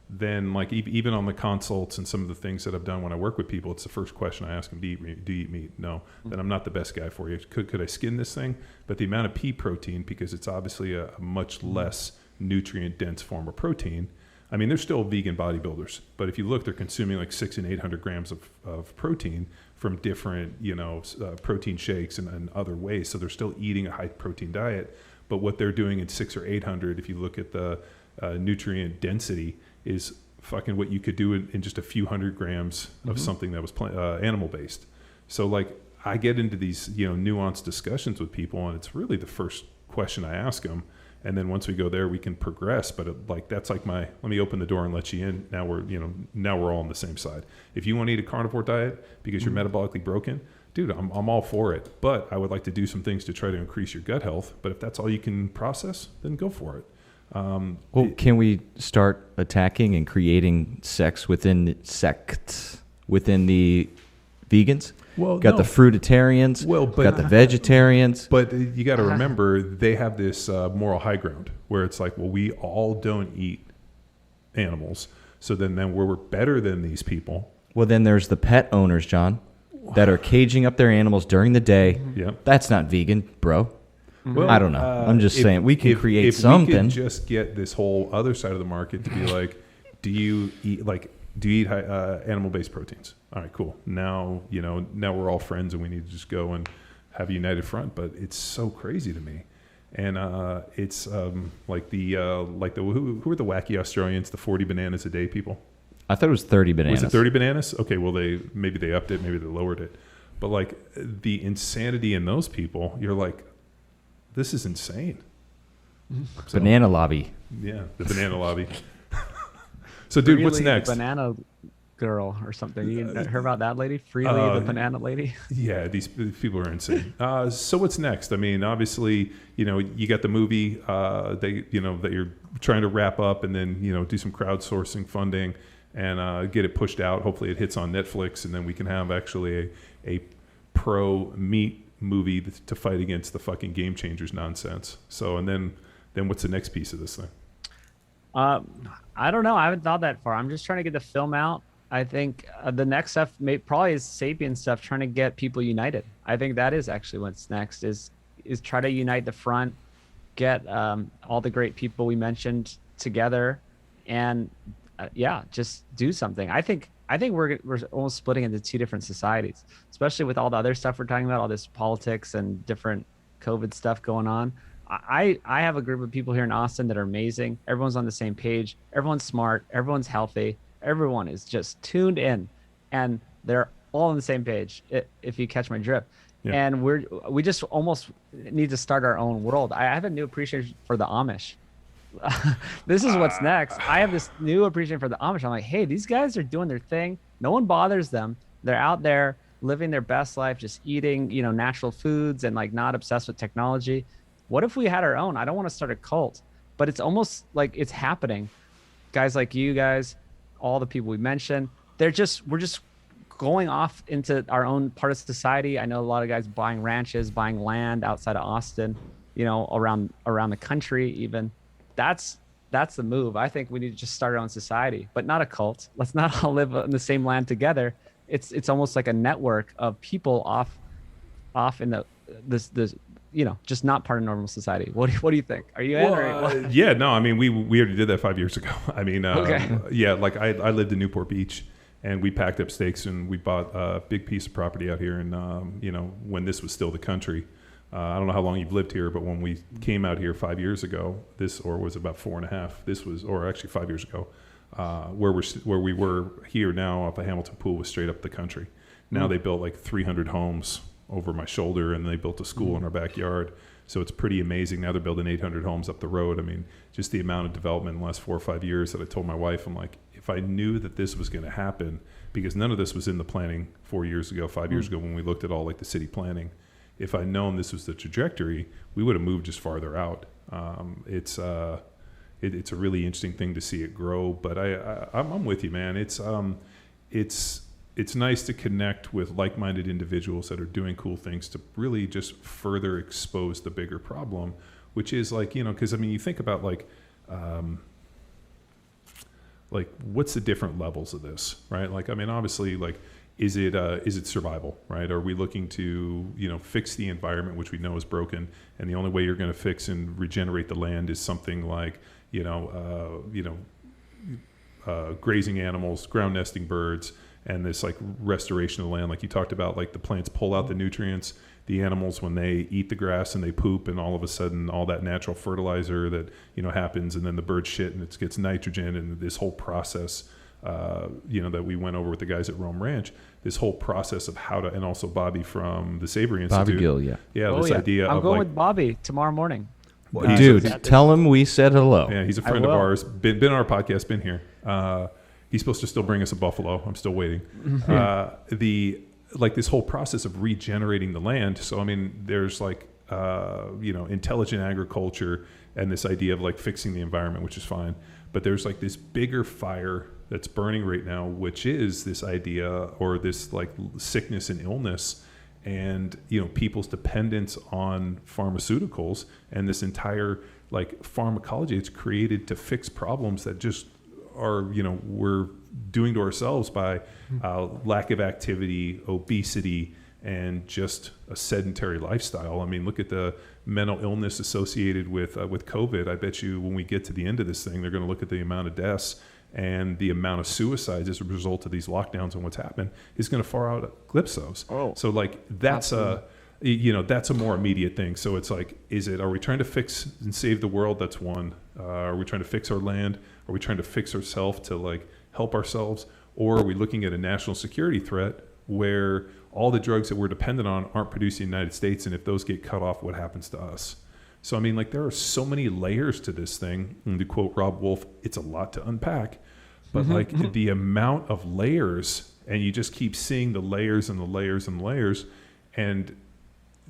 then like even on the consults and some of the things that I've done when I work with people, it's the first question I ask them: Do you eat meat? No. Then I'm not the best guy for you. Could I skin this thing? But the amount of pea protein, because it's obviously a much less nutrient dense form of protein. I mean, they're still vegan bodybuilders, but if you look, they're consuming like 600 and 800 grams of protein from different, protein shakes and other ways. So they're still eating a high protein diet, but what they're doing in 600 or 800, if you look at the nutrient density, is fucking what you could do in just a few hundred grams of something that was animal based. So like, I get into these, nuanced discussions with people, and it's really the first question I ask them. And then once we go there, we can progress. But that's like let me open the door and let you in. Now we're all on the same side. If you want to eat a carnivore diet because you're metabolically broken, dude, I'm all for it. But I would like to do some things to try to increase your gut health. But if that's all you can process, then go for it. Can we start attacking and creating sects within the vegans? Well, got the fruitarians, got the vegetarians. But you got to remember, they have this moral high ground where it's like, well, we all don't eat animals, so then we're better than these people. Well, then there's the pet owners, John, that are caging up their animals during the day. Yeah, that's not vegan, bro. Well, I don't know. I'm just saying we can create something. We could just get this whole other side of the market to be like, do you eat animal-based proteins? All right, cool. Now we're all friends, and we need to just go and have a united front. But it's so crazy to me, and it's who are the wacky Australians, the 40 bananas a day people? I thought it was 30 bananas. Was it 30 bananas? Okay, well maybe they upped it, maybe they lowered it, but like the insanity in those people, you're like, this is insane. So, banana lobby. Yeah, the banana lobby. So, dude, Freely what's next? Banana girl or something. You heard about that lady? Freely the banana lady? Yeah, these people are insane. So what's next? I mean, obviously, you got the movie that you're trying to wrap up, and then, do some crowdsourcing funding and get it pushed out. Hopefully it hits on Netflix, and then we can have actually a pro-meat movie to fight against the fucking Game Changers nonsense. So, and then what's the next piece of this thing? I don't know. I haven't thought that far. I'm just trying to get the film out. I think the next stuff probably is Sapien stuff, trying to get people united. I think that is actually what's next is try to unite the front, get all the great people we mentioned together, and just do something. I think I think we're almost splitting into two different societies, especially with all the other stuff we're talking about, all this politics and different COVID stuff going on. I have a group of people here in Austin that are amazing. Everyone's on the same page. Everyone's smart. Everyone's healthy. Everyone is just tuned in, and they're all on the same page. If you catch my drift. Yeah. And we just almost need to start our own world. I have a new appreciation for the Amish. This is what's next. I have this new appreciation for the Amish. I'm like, hey, these guys are doing their thing. No one bothers them. They're out there living their best life, just eating, natural foods and like not obsessed with technology. What if we had our own? I don't want to start a cult, but it's almost like it's happening. Guys like you guys, all the people we mentioned, we're just going off into our own part of society. I know a lot of guys buying ranches, buying land outside of Austin, around the country even. That's the move. I think we need to just start our own society, but not a cult. Let's not all live on the same land together. It's almost like a network of people off in this just not part of normal society. What do you think? Are you in? Yeah, no. I mean, we already did that 5 years ago. I mean, okay. Yeah, like I lived in Newport Beach, and we packed up stakes and we bought a big piece of property out here. And when this was still the country. I don't know how long you've lived here, but when we came out here 5 years ago, was about 4.5. This was, or actually 5 years ago, where we were here now off the Hamilton Pool was straight up the country. Now they built like 300 homes over my shoulder, and they built a school in our backyard. So it's pretty amazing. Now they're building 800 homes up the road. I mean, just the amount of development in the last 4 or 5 years that I told my wife, I'm like, if I knew that this was going to happen, because none of this was in the planning 4 years ago, 5 years ago when we looked at all like the city planning. If I'd known this was the trajectory, we would have moved just farther out. It's a really interesting thing to see it grow. But I'm with you, man. It's nice to connect with like-minded individuals that are doing cool things to really just further expose the bigger problem, which is because I mean, you think about like what's the different levels of this, right? Like, I mean, obviously, like, is it survival, right? Are we looking to, fix the environment, which we know is broken, and the only way you're going to fix and regenerate the land is something like, grazing animals, ground nesting birds, and this like restoration of the land, like you talked about, like the plants pull out the nutrients, the animals when they eat the grass and they poop, and all of a sudden all that natural fertilizer that happens, and then the birds shit and it gets nitrogen, and this whole process. That we went over with the guys at Rome Ranch, this whole process of how to, and also Bobby from the Savory Institute. Bobby Gill, yeah. Yeah, idea I'm of going with Bobby tomorrow morning. Dude, tell him we said hello. Yeah, he's a friend of ours, been on our podcast, been here. He's supposed to still bring us a buffalo. I'm still waiting. This whole process of regenerating the land. So, I mean, there's intelligent agriculture and this idea of like fixing the environment, which is fine. But there's like this bigger fire that's burning right now, which is this idea or this like sickness and illness and, people's dependence on pharmaceuticals and this entire like pharmacology it's created to fix problems that just are, we're doing to ourselves by lack of activity, obesity, and just a sedentary lifestyle. I mean, look at the mental illness associated with COVID. I bet you when we get to the end of this thing, they're going to look at the amount of deaths and the amount of suicides as a result of these lockdowns and what's happened is going to far outeclipse those. Oh, so like that's that's a more immediate thing. So it's like, are we trying to fix and save the world? That's one. Are we trying to fix our land? Are we trying to fix ourselves to like help ourselves? Or are we looking at a national security threat where all the drugs that we're dependent on aren't produced in the United States, and if those get cut off, what happens to us? So, I mean, like, there are so many layers to this thing. And to quote Rob Wolf, it's a lot to unpack. But, the amount of layers, and you just keep seeing the layers and the layers and the layers, and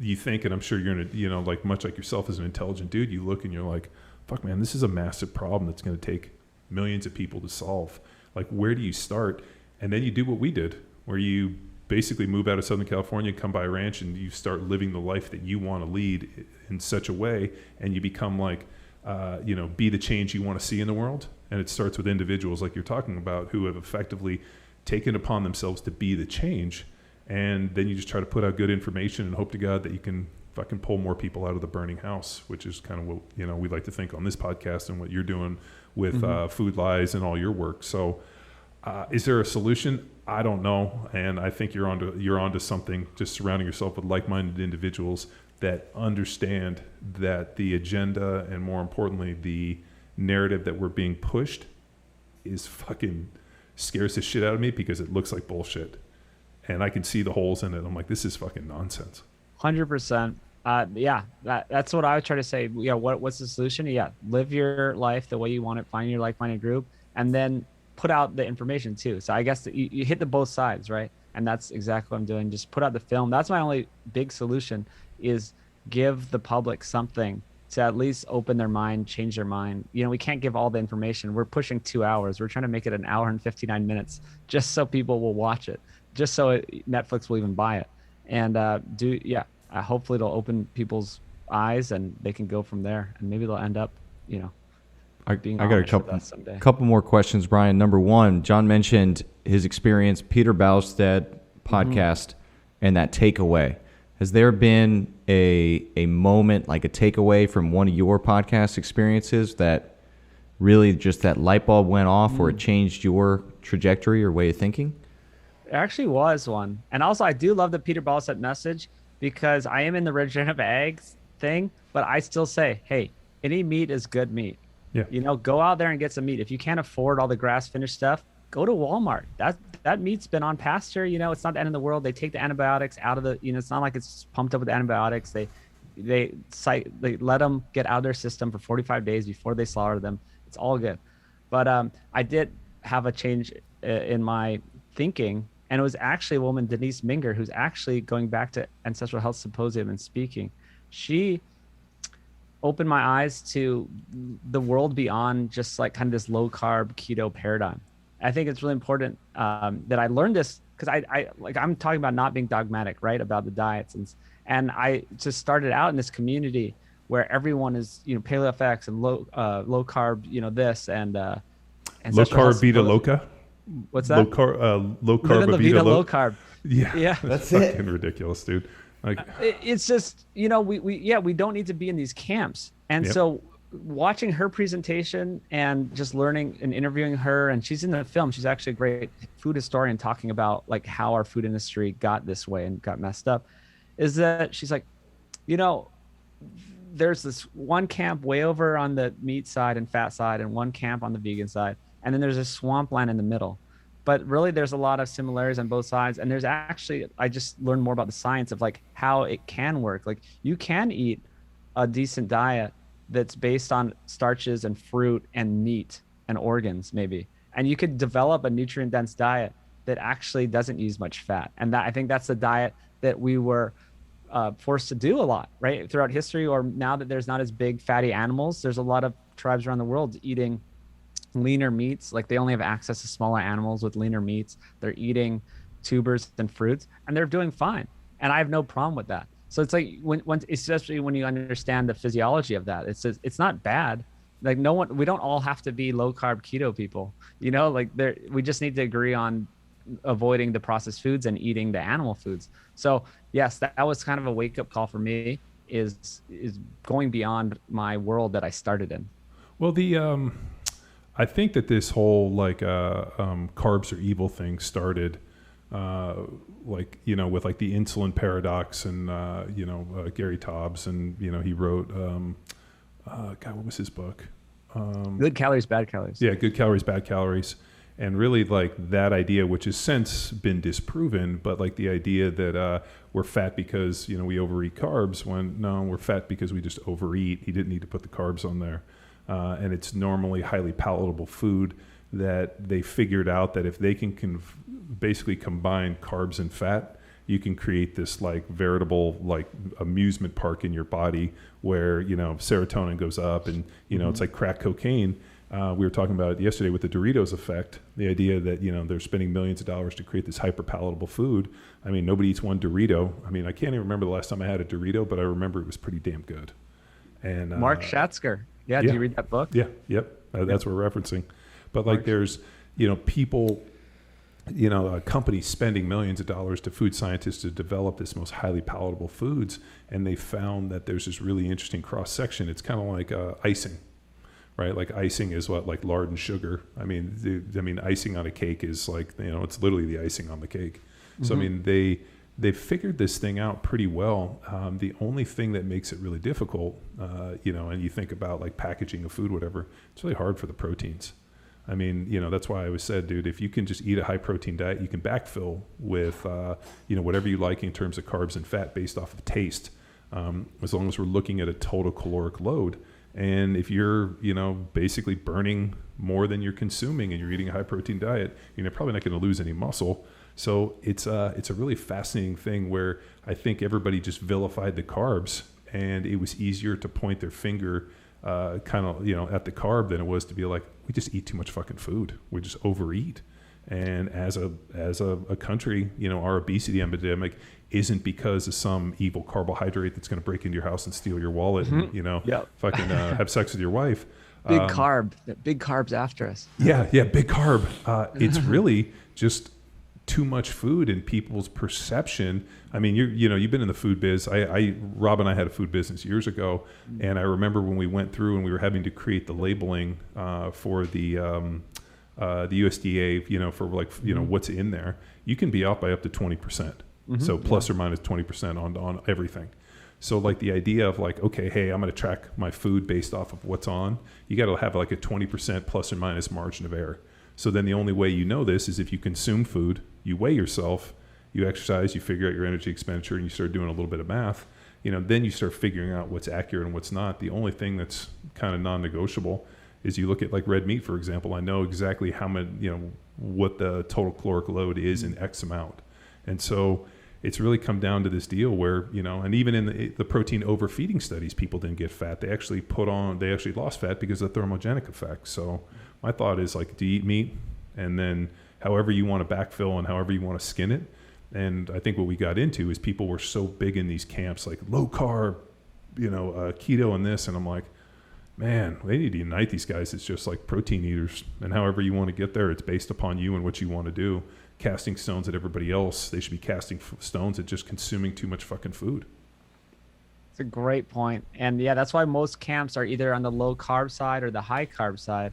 you think, and I'm sure you're going to, much like yourself as an intelligent dude, you look and you're like, fuck, man, this is a massive problem that's going to take millions of people to solve. Like, where do you start? And then you do what we did, where you basically move out of Southern California, come by a ranch, and you start living the life that you want to lead in such a way, and you become like, be the change you want to see in the world. And it starts with individuals like you're talking about who have effectively taken upon themselves to be the change. And then you just try to put out good information and hope to God that you can fucking pull more people out of the burning house, which is kind of what, we like to think on this podcast and what you're doing with Food Lies and all your work. So Is there a solution? I don't know, and I think you're onto something. Just surrounding yourself with like-minded individuals that understand that the agenda, and more importantly, the narrative that we're being pushed, is fucking scares the shit out of me because it looks like bullshit, and I can see the holes in it. I'm like, this is fucking nonsense. 100%. Yeah, that's what I would try to say. Yeah, what's the solution? Yeah, live your life the way you want it. Find your like-minded group, and then put out the information too. So I guess you hit the both sides, right? And that's exactly what I'm doing. Just put out the film. That's my only big solution, is give the public something to at least open their mind, change their mind. You know, we can't give all the information. We're pushing 2 hours. We're trying to make it an hour and 59 minutes just so people will watch it, just so Netflix will even buy it. And hopefully it'll open people's eyes and they can go from there. And maybe they'll end up, you know, I got a couple more questions, Brian. Number one, John mentioned his experience, Peter Bowstead podcast, and that takeaway. Has there been a moment, like a takeaway from one of your podcast experiences that really just that light bulb went off or it changed your trajectory or way of thinking? There actually was one. And also, I do love the Peter Bowstead message, because I am in the regenerative eggs thing, but I still say, hey, any meat is good meat. Yeah. You know, go out there and get some meat. If you can't afford all the grass-finished stuff, go to Walmart. That meat's been on pasture. You know, it's not the end of the world. They take the antibiotics out of the. You know, it's not like it's pumped up with antibiotics. They let them get out of their system for 45 days before they slaughter them. It's all good. But I did have a change in my thinking, and it was actually a woman, Denise Minger, who's actually going back to Ancestral Health Symposium and speaking. She opened my eyes to the world beyond just like kind of this low carb keto paradigm. I think it's really important that I learned this, because I'm talking about not being dogmatic, right, about the diets, and I just started out in this community where everyone is, you know, paleo FX and low carb, you know, this and low carb beta loca. What's that? Low carb beta low carb. Yeah, that's fucking ridiculous, dude. Like, it's just, you know, we don't need to be in these camps. And so watching her presentation and just learning and interviewing her, and she's in the film, she's actually a great food historian, talking about like how our food industry got this way and got messed up, is that she's like, you know, there's this one camp way over on the meat side and fat side, and one camp on the vegan side, and then there's a swampland in the middle. But really, there's a lot of similarities on both sides. And there's actually, I just learned more about the science of like how it can work. Like, you can eat a decent diet that's based on starches and fruit and meat and organs maybe. And you could develop a nutrient dense diet that actually doesn't use much fat. And that, I think that's the diet that we were forced to do a lot, right, throughout history. Or now that there's not as big fatty animals, there's a lot of tribes around the world eating leaner meats. Like, they only have access to smaller animals with leaner meats. They're eating tubers and fruits, and they're doing fine. And I have no problem with that. So it's like, especially when you understand the physiology of that, it's not bad. Like, we don't all have to be low carb keto people, you know, like we just need to agree on avoiding the processed foods and eating the animal foods. So yes, that was kind of a wake up call for me, is going beyond my world that I started in. Well, I think that this whole like carbs are evil thing started like, you know, with like the insulin paradox and you know, Gary Taubes, and you know, he wrote God, what was his book? Good Calories, Bad Calories. Yeah, Good Calories, Bad Calories. And really, like, that idea, which has since been disproven, but like the idea that we're fat because, you know, we overeat carbs, when no, we're fat because we just overeat. He didn't need to put the carbs on there. And it's normally highly palatable food that they figured out that if they can basically combine carbs and fat, you can create this like veritable like amusement park in your body where, you know, serotonin goes up, and, you know, it's like crack cocaine. We were talking about it yesterday with the Doritos effect, the idea that, you know, they're spending millions of dollars to create this hyper palatable food. I mean, nobody eats one Dorito. I mean, I can't even remember the last time I had a Dorito, but I remember it was pretty damn good. And Mark Schatzker. Yeah, did you read that book? Yeah, yep. That's what we're referencing. But like, there's, you know, people, you know, companies spending millions of dollars to food scientists to develop this most highly palatable foods, and they found that there's this really interesting cross section. It's kind of like icing, right? Like icing is what, like lard and sugar. I mean, icing on a cake is like, it's literally the icing on the cake. So I mean, they figured this thing out pretty well. The only thing that makes it really difficult, and you think about like packaging of food, whatever, it's really hard for the proteins. I mean, that's why I always said, dude, if you can just eat a high protein diet, you can backfill with, whatever you like in terms of carbs and fat based off of taste, as long as we're looking at a total caloric load. And if you're, basically burning more than you're consuming and you're eating a high protein diet, you're probably not going to lose any muscle. So it's a really fascinating thing where I think everybody just vilified the carbs, and it was easier to point their finger at the carb than it was to be like, we just eat too much fucking food. We just overeat. And as a country, our obesity epidemic isn't because of some evil carbohydrate that's going to break into your house and steal your wallet and, fucking have sex with your wife. Big carbs after us. Yeah, big carb. It's really just too much food in people's perception. I mean, you've been in the food biz. Rob and I had a food business years ago, and I remember when we went through and we were having to create the labeling for the USDA, for like what's in there. You can be off by up to 20%. So plus or minus 20% on everything. So like the idea of like, okay, hey, I'm going to track my food based off of what's on. You got to have like a 20% plus or minus margin of error. So then the only way you know this is if you consume food, you weigh yourself, you exercise, you figure out your energy expenditure, and you start doing a little bit of math. Then you start figuring out what's accurate and what's not. The only thing that's kind of non-negotiable is you look at like red meat, for example. I know exactly how much, what the total caloric load is in X amount. And so it's really come down to this deal where, and even in the protein overfeeding studies, people didn't get fat. They actually lost fat because of the thermogenic effect. So my thought is like, do you eat meat? And then however you want to backfill and however you want to skin it. And I think what we got into is people were so big in these camps, like low carb, keto and this. And I'm like, man, they need to unite these guys. It's just like protein eaters. And however you want to get there, it's based upon you and what you want to do. Casting stones at everybody else. They should be casting stones at just consuming too much fucking food. It's a great point. And yeah, that's why most camps are either on the low carb side or the high carb side.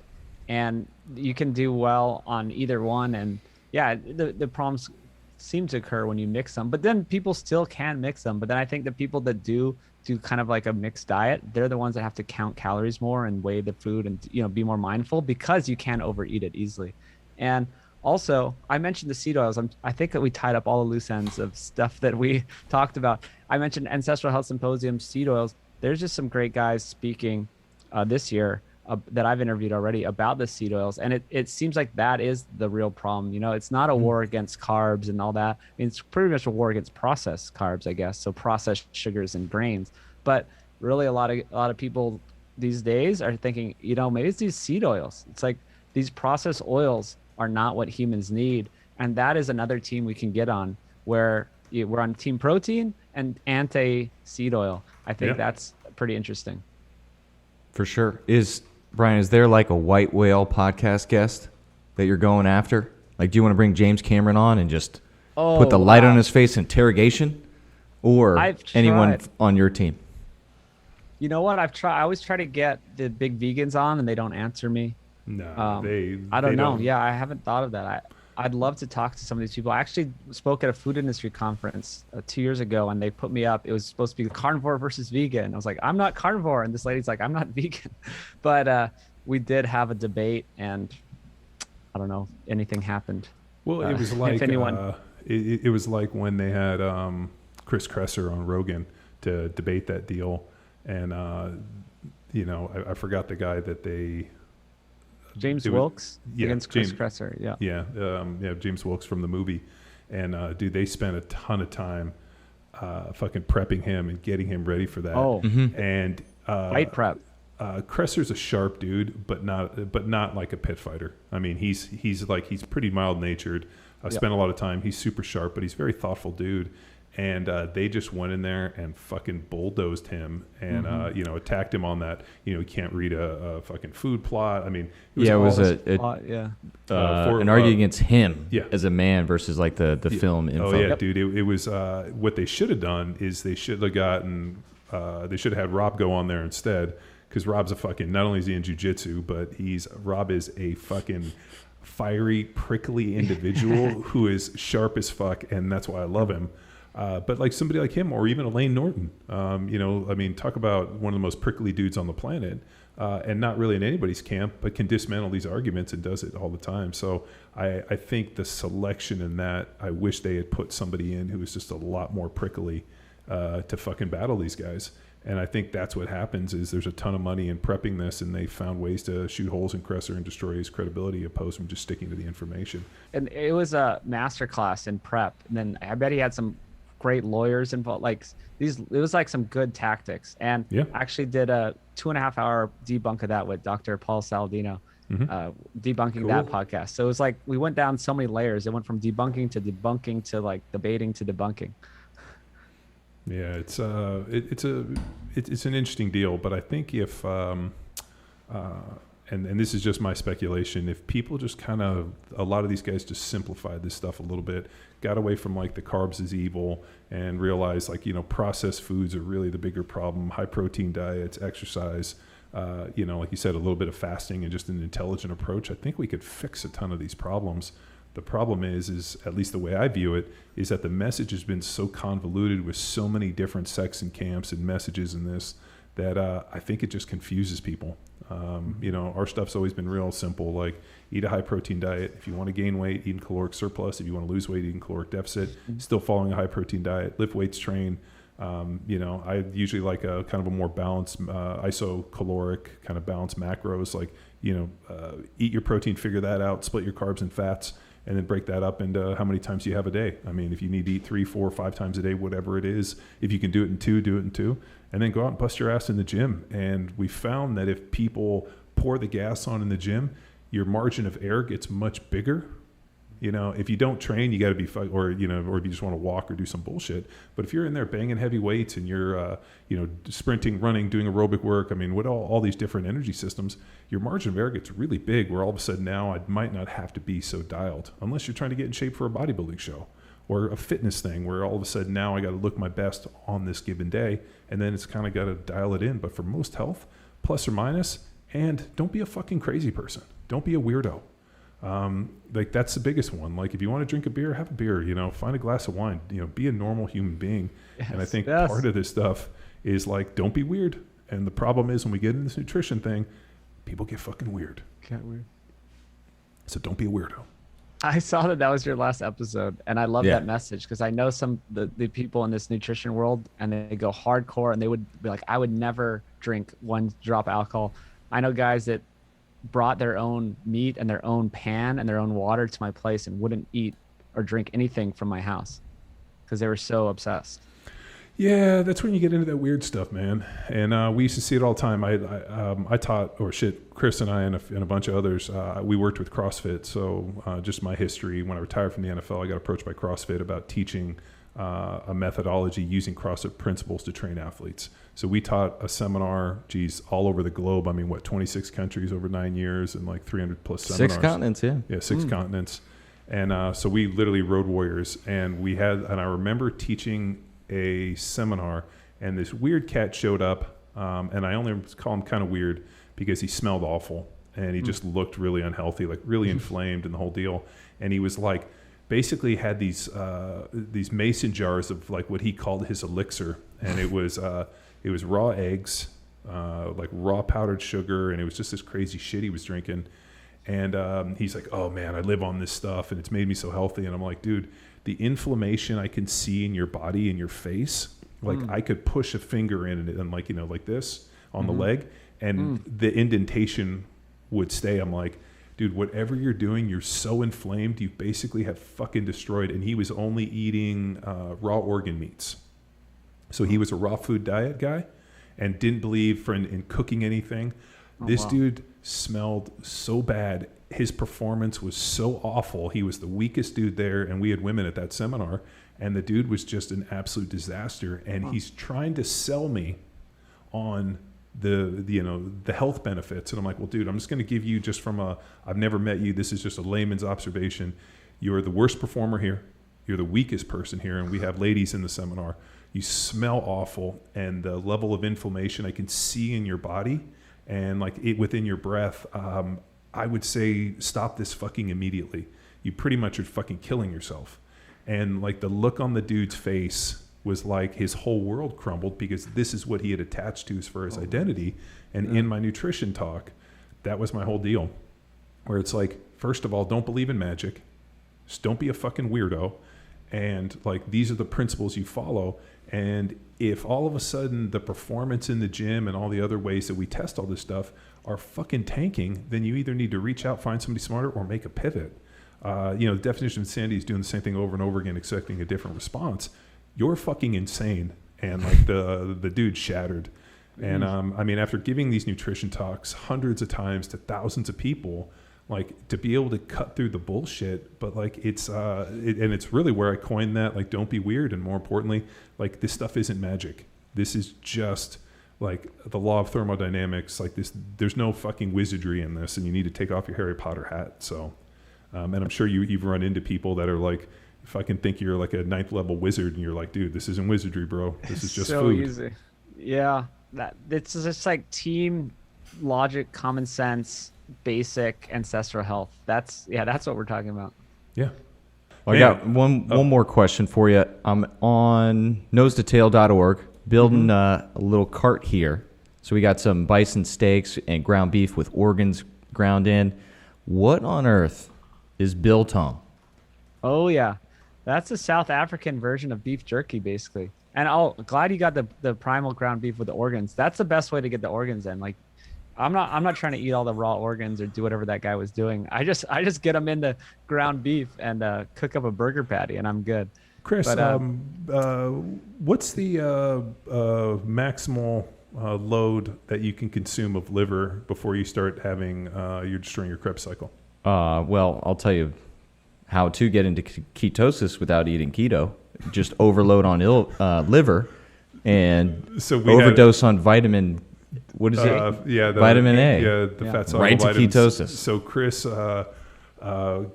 And you can do well on either one. And yeah, the problems seem to occur when you mix them, but then people still can mix them. But then I think the people that do kind of like a mixed diet, they're the ones that have to count calories more and weigh the food and, be more mindful, because you can overeat it easily. And also, I mentioned the seed oils. I think that we tied up all the loose ends of stuff that we talked about. I mentioned Ancestral Health Symposium, seed oils. There's just some great guys speaking this year that I've interviewed already about the seed oils. And it seems like that is the real problem. It's not a war against carbs and all that. I mean, it's pretty much a war against processed carbs, I guess. So processed sugars and grains. But really a lot of people these days are thinking, maybe it's these seed oils. It's like these processed oils are not what humans need. And that is another team we can get on, where we're on team protein and anti-seed oil. I think that's pretty interesting. For sure. Brian, is there like a white whale podcast guest that you're going after? Like, do you want to bring James Cameron on and just put the light on his face, interrogation, or anyone on your team? You know what? I always try to get the big vegans on, and they don't answer me. No, I don't know. Yeah, I haven't thought of that. I'd love to talk to some of these people. I actually spoke at a food industry conference 2 years ago, and they put me up. It was supposed to be carnivore versus vegan. I was like, I'm not carnivore. And this lady's like, I'm not vegan. But we did have a debate, and I don't know if anything happened. Well, it was like it was like when they had Chris Kresser on Rogan to debate that deal. And, I forgot the guy that they... James Wilkes against Chris Kresser. James Wilkes from the movie. And dude, they spent a ton of time fucking prepping him and getting him ready for that. And fight prep. Kresser's a sharp dude, but not like a pit fighter. I mean, he's pretty mild natured. I spent a lot of time. He's super sharp, but he's a very thoughtful dude. And they just went in there and fucking bulldozed him and, attacked him on that. He can't read a fucking food plot. I mean, it was an argument against him as a man versus like the film info. Oh, yeah, dude. It was what they should have done is they should have had Rob go on there instead, because Rob's a fucking, not only is he in jiu-jitsu, but Rob is a fucking fiery, prickly individual who is sharp as fuck, and that's why I love him. But like somebody like him, or even Elaine Norton, talk about one of the most prickly dudes on the planet, and not really in anybody's camp, but can dismantle these arguments and does it all the time. So I think the selection in that, I wish they had put somebody in who was just a lot more prickly to fucking battle these guys. And I think that's what happens is there's a ton of money in prepping this, and they found ways to shoot holes in Cresser and destroy his credibility opposed from just sticking to the information. And it was a master class in prep. And then I bet he had some great lawyers involved. Like it was like some good tactics. And I actually did a 2.5 hour debunk of that with Dr. Paul Saladino, debunking that podcast. So it was like we went down so many layers. It went from debunking to like debating to debunking. Yeah, it's an interesting deal, but I think if and this is just my speculation, if people just kind of, a lot of these guys just simplified this stuff a little bit, got away from like the carbs is evil and realized like, processed foods are really the bigger problem, high protein diets, exercise, like you said, a little bit of fasting and just an intelligent approach, I think we could fix a ton of these problems. The problem is at least the way I view it, is that the message has been so convoluted with so many different sects and camps and messages in this that I think it just confuses people. Our stuff's always been real simple, like eat a high protein diet. If you want to gain weight, eat in caloric surplus. If you want to lose weight, eat in caloric deficit. Still following a high protein diet, lift weights, train. I usually like a kind of a more balanced isocaloric kind of balanced macros, like, eat your protein, figure that out, split your carbs and fats, and then break that up into how many times you have a day. I mean, if you need to eat 3, 4, 5 times a day, whatever it is, if you can do it in 2, do it in 2, and then go out and bust your ass in the gym. And we found that if people pour the gas on in the gym, your margin of error gets much bigger. If you don't train, you got to be, or if you just want to walk or do some bullshit. But if you're in there banging heavy weights and you're, sprinting, running, doing aerobic work, I mean, with all these different energy systems, your margin of error gets really big, where all of a sudden now I might not have to be so dialed, unless you're trying to get in shape for a bodybuilding show or a fitness thing, where all of a sudden now I got to look my best on this given day, and then it's kind of got to dial it in. But for most health, plus or minus, and don't be a fucking crazy person. Don't be a weirdo. Like that's the biggest one. Like if you want to drink a beer, have a beer, find a glass of wine, be a normal human being. Yes, and I think part of this stuff is like, don't be weird. And the problem is when we get into this nutrition thing, people get fucking weird. Get weird. So don't be a weirdo. I saw that was your last episode, and I love that message, because I know the people in this nutrition world, and they go hardcore, and they would be like, I would never drink 1 drop of alcohol. I know guys that brought their own meat and their own pan and their own water to my place and wouldn't eat or drink anything from my house because they were so obsessed. Yeah, that's when you get into that weird stuff, man. And we used to see it all the time. I taught, Chris and I and a bunch of others, we worked with CrossFit. So just my history, when I retired from the NFL, I got approached by CrossFit about teaching a methodology using CrossFit principles to train athletes. So we taught a seminar, all over the globe. I mean, 26 countries over 9 years and like 300 plus seminars. 6 continents, yeah. Yeah, 6 continents. And so we literally road warriors. And I remember teaching a seminar, and this weird cat showed up. And I only call him kind of weird because he smelled awful. And he just looked really unhealthy, like really inflamed and the whole deal. And he was like, basically had these mason jars of like what he called his elixir, and it was raw eggs, like raw powdered sugar, and it was just this crazy shit he was drinking. And he's like, oh man, I live on this stuff, and it's made me so healthy. And I'm like, dude, the inflammation I can see in your body, in your face, like I could push a finger in it and like this on the leg, and the indentation would stay. I'm like, dude, whatever you're doing, you're so inflamed, you basically have fucking destroyed. And he was only eating raw organ meats. So he was a raw food diet guy and didn't believe in cooking anything. Dude smelled so bad. His performance was so awful. He was the weakest dude there, and we had women at that seminar, and the dude was just an absolute disaster. And he's trying to sell me on the health benefits. And I'm like, well, dude, I'm just going to give you just from I've never met you. This is just a layman's observation. You're the worst performer here. You're the weakest person here. And we have ladies in the seminar. You smell awful. And the level of inflammation I can see in your body, and like it within your breath, I would say stop this fucking immediately. You pretty much are fucking killing yourself. And like the look on the dude's face was like his whole world crumbled, because this is what he had attached to for his identity. And in my nutrition talk, that was my whole deal, where it's like, first of all, don't believe in magic. Just don't be a fucking weirdo. And like, these are the principles you follow. And if all of a sudden the performance in the gym and all the other ways that we test all this stuff are fucking tanking, then you either need to reach out, find somebody smarter, or make a pivot. The definition of insanity is doing the same thing over and over again, expecting a different response. You're fucking insane. And like the dude shattered. And after giving these nutrition talks hundreds of times to thousands of people, like to be able to cut through the bullshit, but like it's really where I coined that, like, don't be weird. And more importantly, like, this stuff isn't magic. This is just like the law of thermodynamics. Like this, there's no fucking wizardry in this, and you need to take off your Harry Potter hat. So, and I'm sure you've run into people that are like, if I can think you're like a 9th level wizard, and you're like, dude, this isn't wizardry, bro. This is just so food. Easy. Yeah. It's just like team logic, common sense, basic ancestral health. That's what we're talking about. Yeah. Well, I got one more question for you. I'm on nosetotale.org building a little cart here. So we got some bison steaks and ground beef with organs ground in. What on earth is biltong? Oh yeah, that's a South African version of beef jerky, basically. And glad you got the primal ground beef with the organs. That's the best way to get the organs in. Like, I'm not trying to eat all the raw organs or do whatever that guy was doing. I just get them into ground beef and cook up a burger patty, and I'm good. Chris, what's the maximal load that you can consume of liver before you start having you're destroying your Krebs cycle? Well, I'll tell you how to get into ketosis without eating keto. Just overload on liver and overdose on vitamin. What is it? Vitamin A. Yeah, the fat soluble right to vitamins. ketosis. So Chris got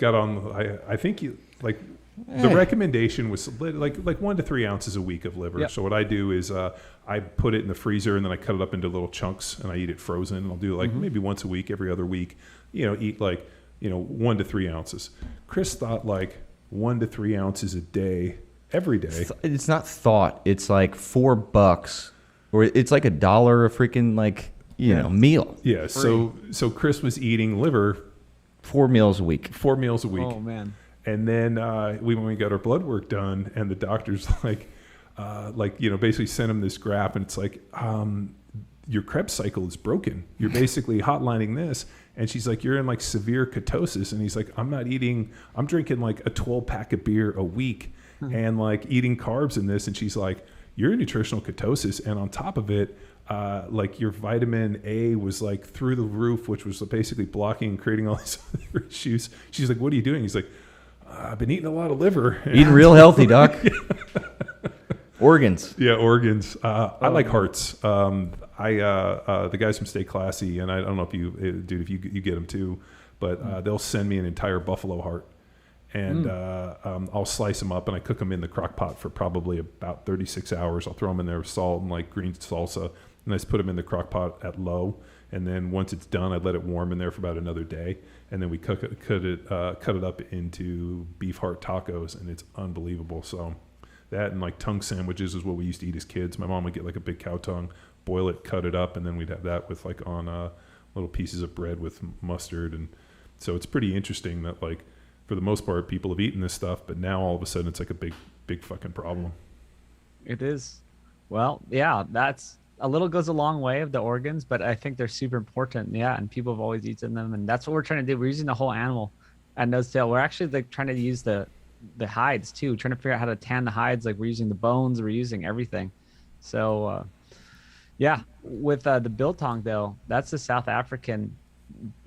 on. I think the recommendation was like 1 to 3 ounces a week of liver. Yep. So what I do is I put it in the freezer, and then I cut it up into little chunks, and I eat it frozen. And I'll do like maybe once a week, every other week. Eat like 1 to 3 ounces. Chris thought like 1 to 3 ounces a day. Every day. It's not thought. It's like $4, or it's like $1 a freaking meal. Yeah. So Chris was eating liver 4 meals a week. 4 meals a week. Oh man. And then when we got our blood work done, and the doctor's basically sent him this graph, and it's like, your Krebs cycle is broken. You're basically hotlining this. And she's like, you're in like severe ketosis. And he's like, I'm drinking like a 12-pack of beer a week. And like eating carbs in this, and she's like, you're in nutritional ketosis, and on top of it, like your vitamin A was like through the roof, which was basically blocking and creating all these other issues. She's like, what are you doing? He's like, I've been eating a lot of liver. Eating real healthy, doc. Organs. Yeah, organs. I like hearts. The guys from Stay Classy, and I don't know if you get them too, but they'll send me an entire buffalo heart. And I'll slice them up, and I cook them in the crock pot for probably about 36 hours. I'll throw them in there with salt and like green salsa, and I just put them in the crock pot at low. And then once it's done, I let it warm in there for about another day. And then we cut it up into beef heart tacos, and it's unbelievable. So that and like tongue sandwiches is what we used to eat as kids. My mom would get like a big cow tongue, boil it, cut it up, and then we'd have that with like on little pieces of bread with mustard. And so it's pretty interesting that like, for the most part, people have eaten this stuff, but now all of a sudden it's like a big fucking problem. It is. Well, yeah, that's a little goes a long way of the organs, but I think they're super important. Yeah, and people have always eaten them, and that's what we're trying to do. We're using the whole animal at nose tail. We're actually like trying to use the hides too, trying to figure out how to tan the hides. Like we're using the bones, we're using everything. So, yeah, with the biltong though, that's the South African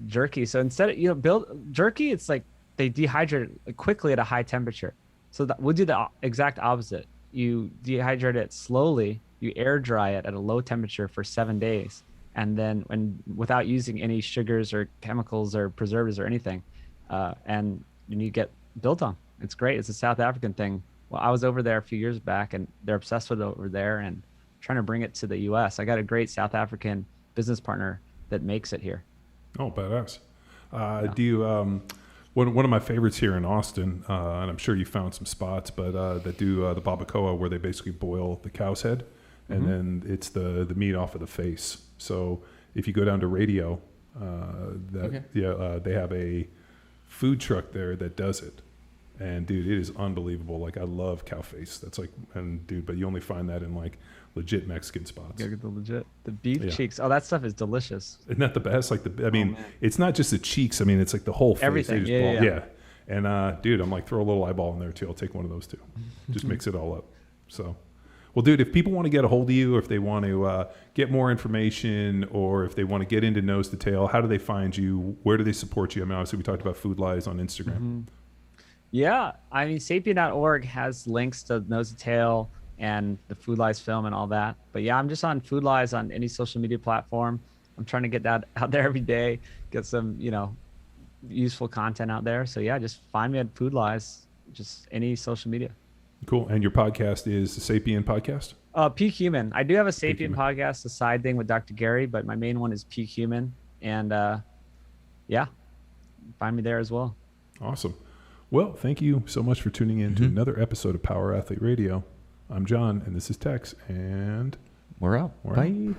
jerky. So instead of jerky, it's like they dehydrate it quickly at a high temperature. So we'll do the exact opposite. You dehydrate it slowly, you air dry it at a low temperature for 7 days, and then without using any sugars or chemicals or preservatives or anything, and you get biltong. It's great. It's a South African thing. Well, I was over there a few years back, and they're obsessed with it over there and trying to bring it to the U.S. I got a great South African business partner that makes it here. Oh, badass. Do you, one of my favorites here in Austin, and I'm sure you found some spots, but that do the barbacoa, where they basically boil the cow's head, and then it's the meat off of the face. So if you go down to Radio, they have a food truck there that does it. And dude, it is unbelievable. Like, I love cow face. That's like, and dude, but you only find that in like legit Mexican spots. You gotta get the beef cheeks. Oh, that stuff is delicious. Isn't that the best? Like it's not just the cheeks. I mean, it's like the whole face. Everything. Yeah. And dude, I'm like, throw a little eyeball in there too. I'll take one of those too. Just mix it all up. So, well, dude, if people want to get a hold of you, or if they want to get more information, or if they want to get into Nose to Tail, how do they find you? Where do they support you? I mean, obviously we talked about Food Lies on Instagram. Yeah, I mean, sapien.org has links to Nose to Tail and the Food Lies film and all that. But yeah, I'm just on Food Lies on any social media platform. I'm trying to get that out there every day, get some, useful content out there. So yeah, just find me at Food Lies, just any social media. Cool. And your podcast is the Sapien Podcast? Peak Human. I do have a Sapien podcast, a side thing with Dr. Gary, but my main one is Peak Human. And find me there as well. Awesome. Well, thank you so much for tuning in to another episode of Power Athlete Radio. I'm John, and this is Tex, and we're out. Bye.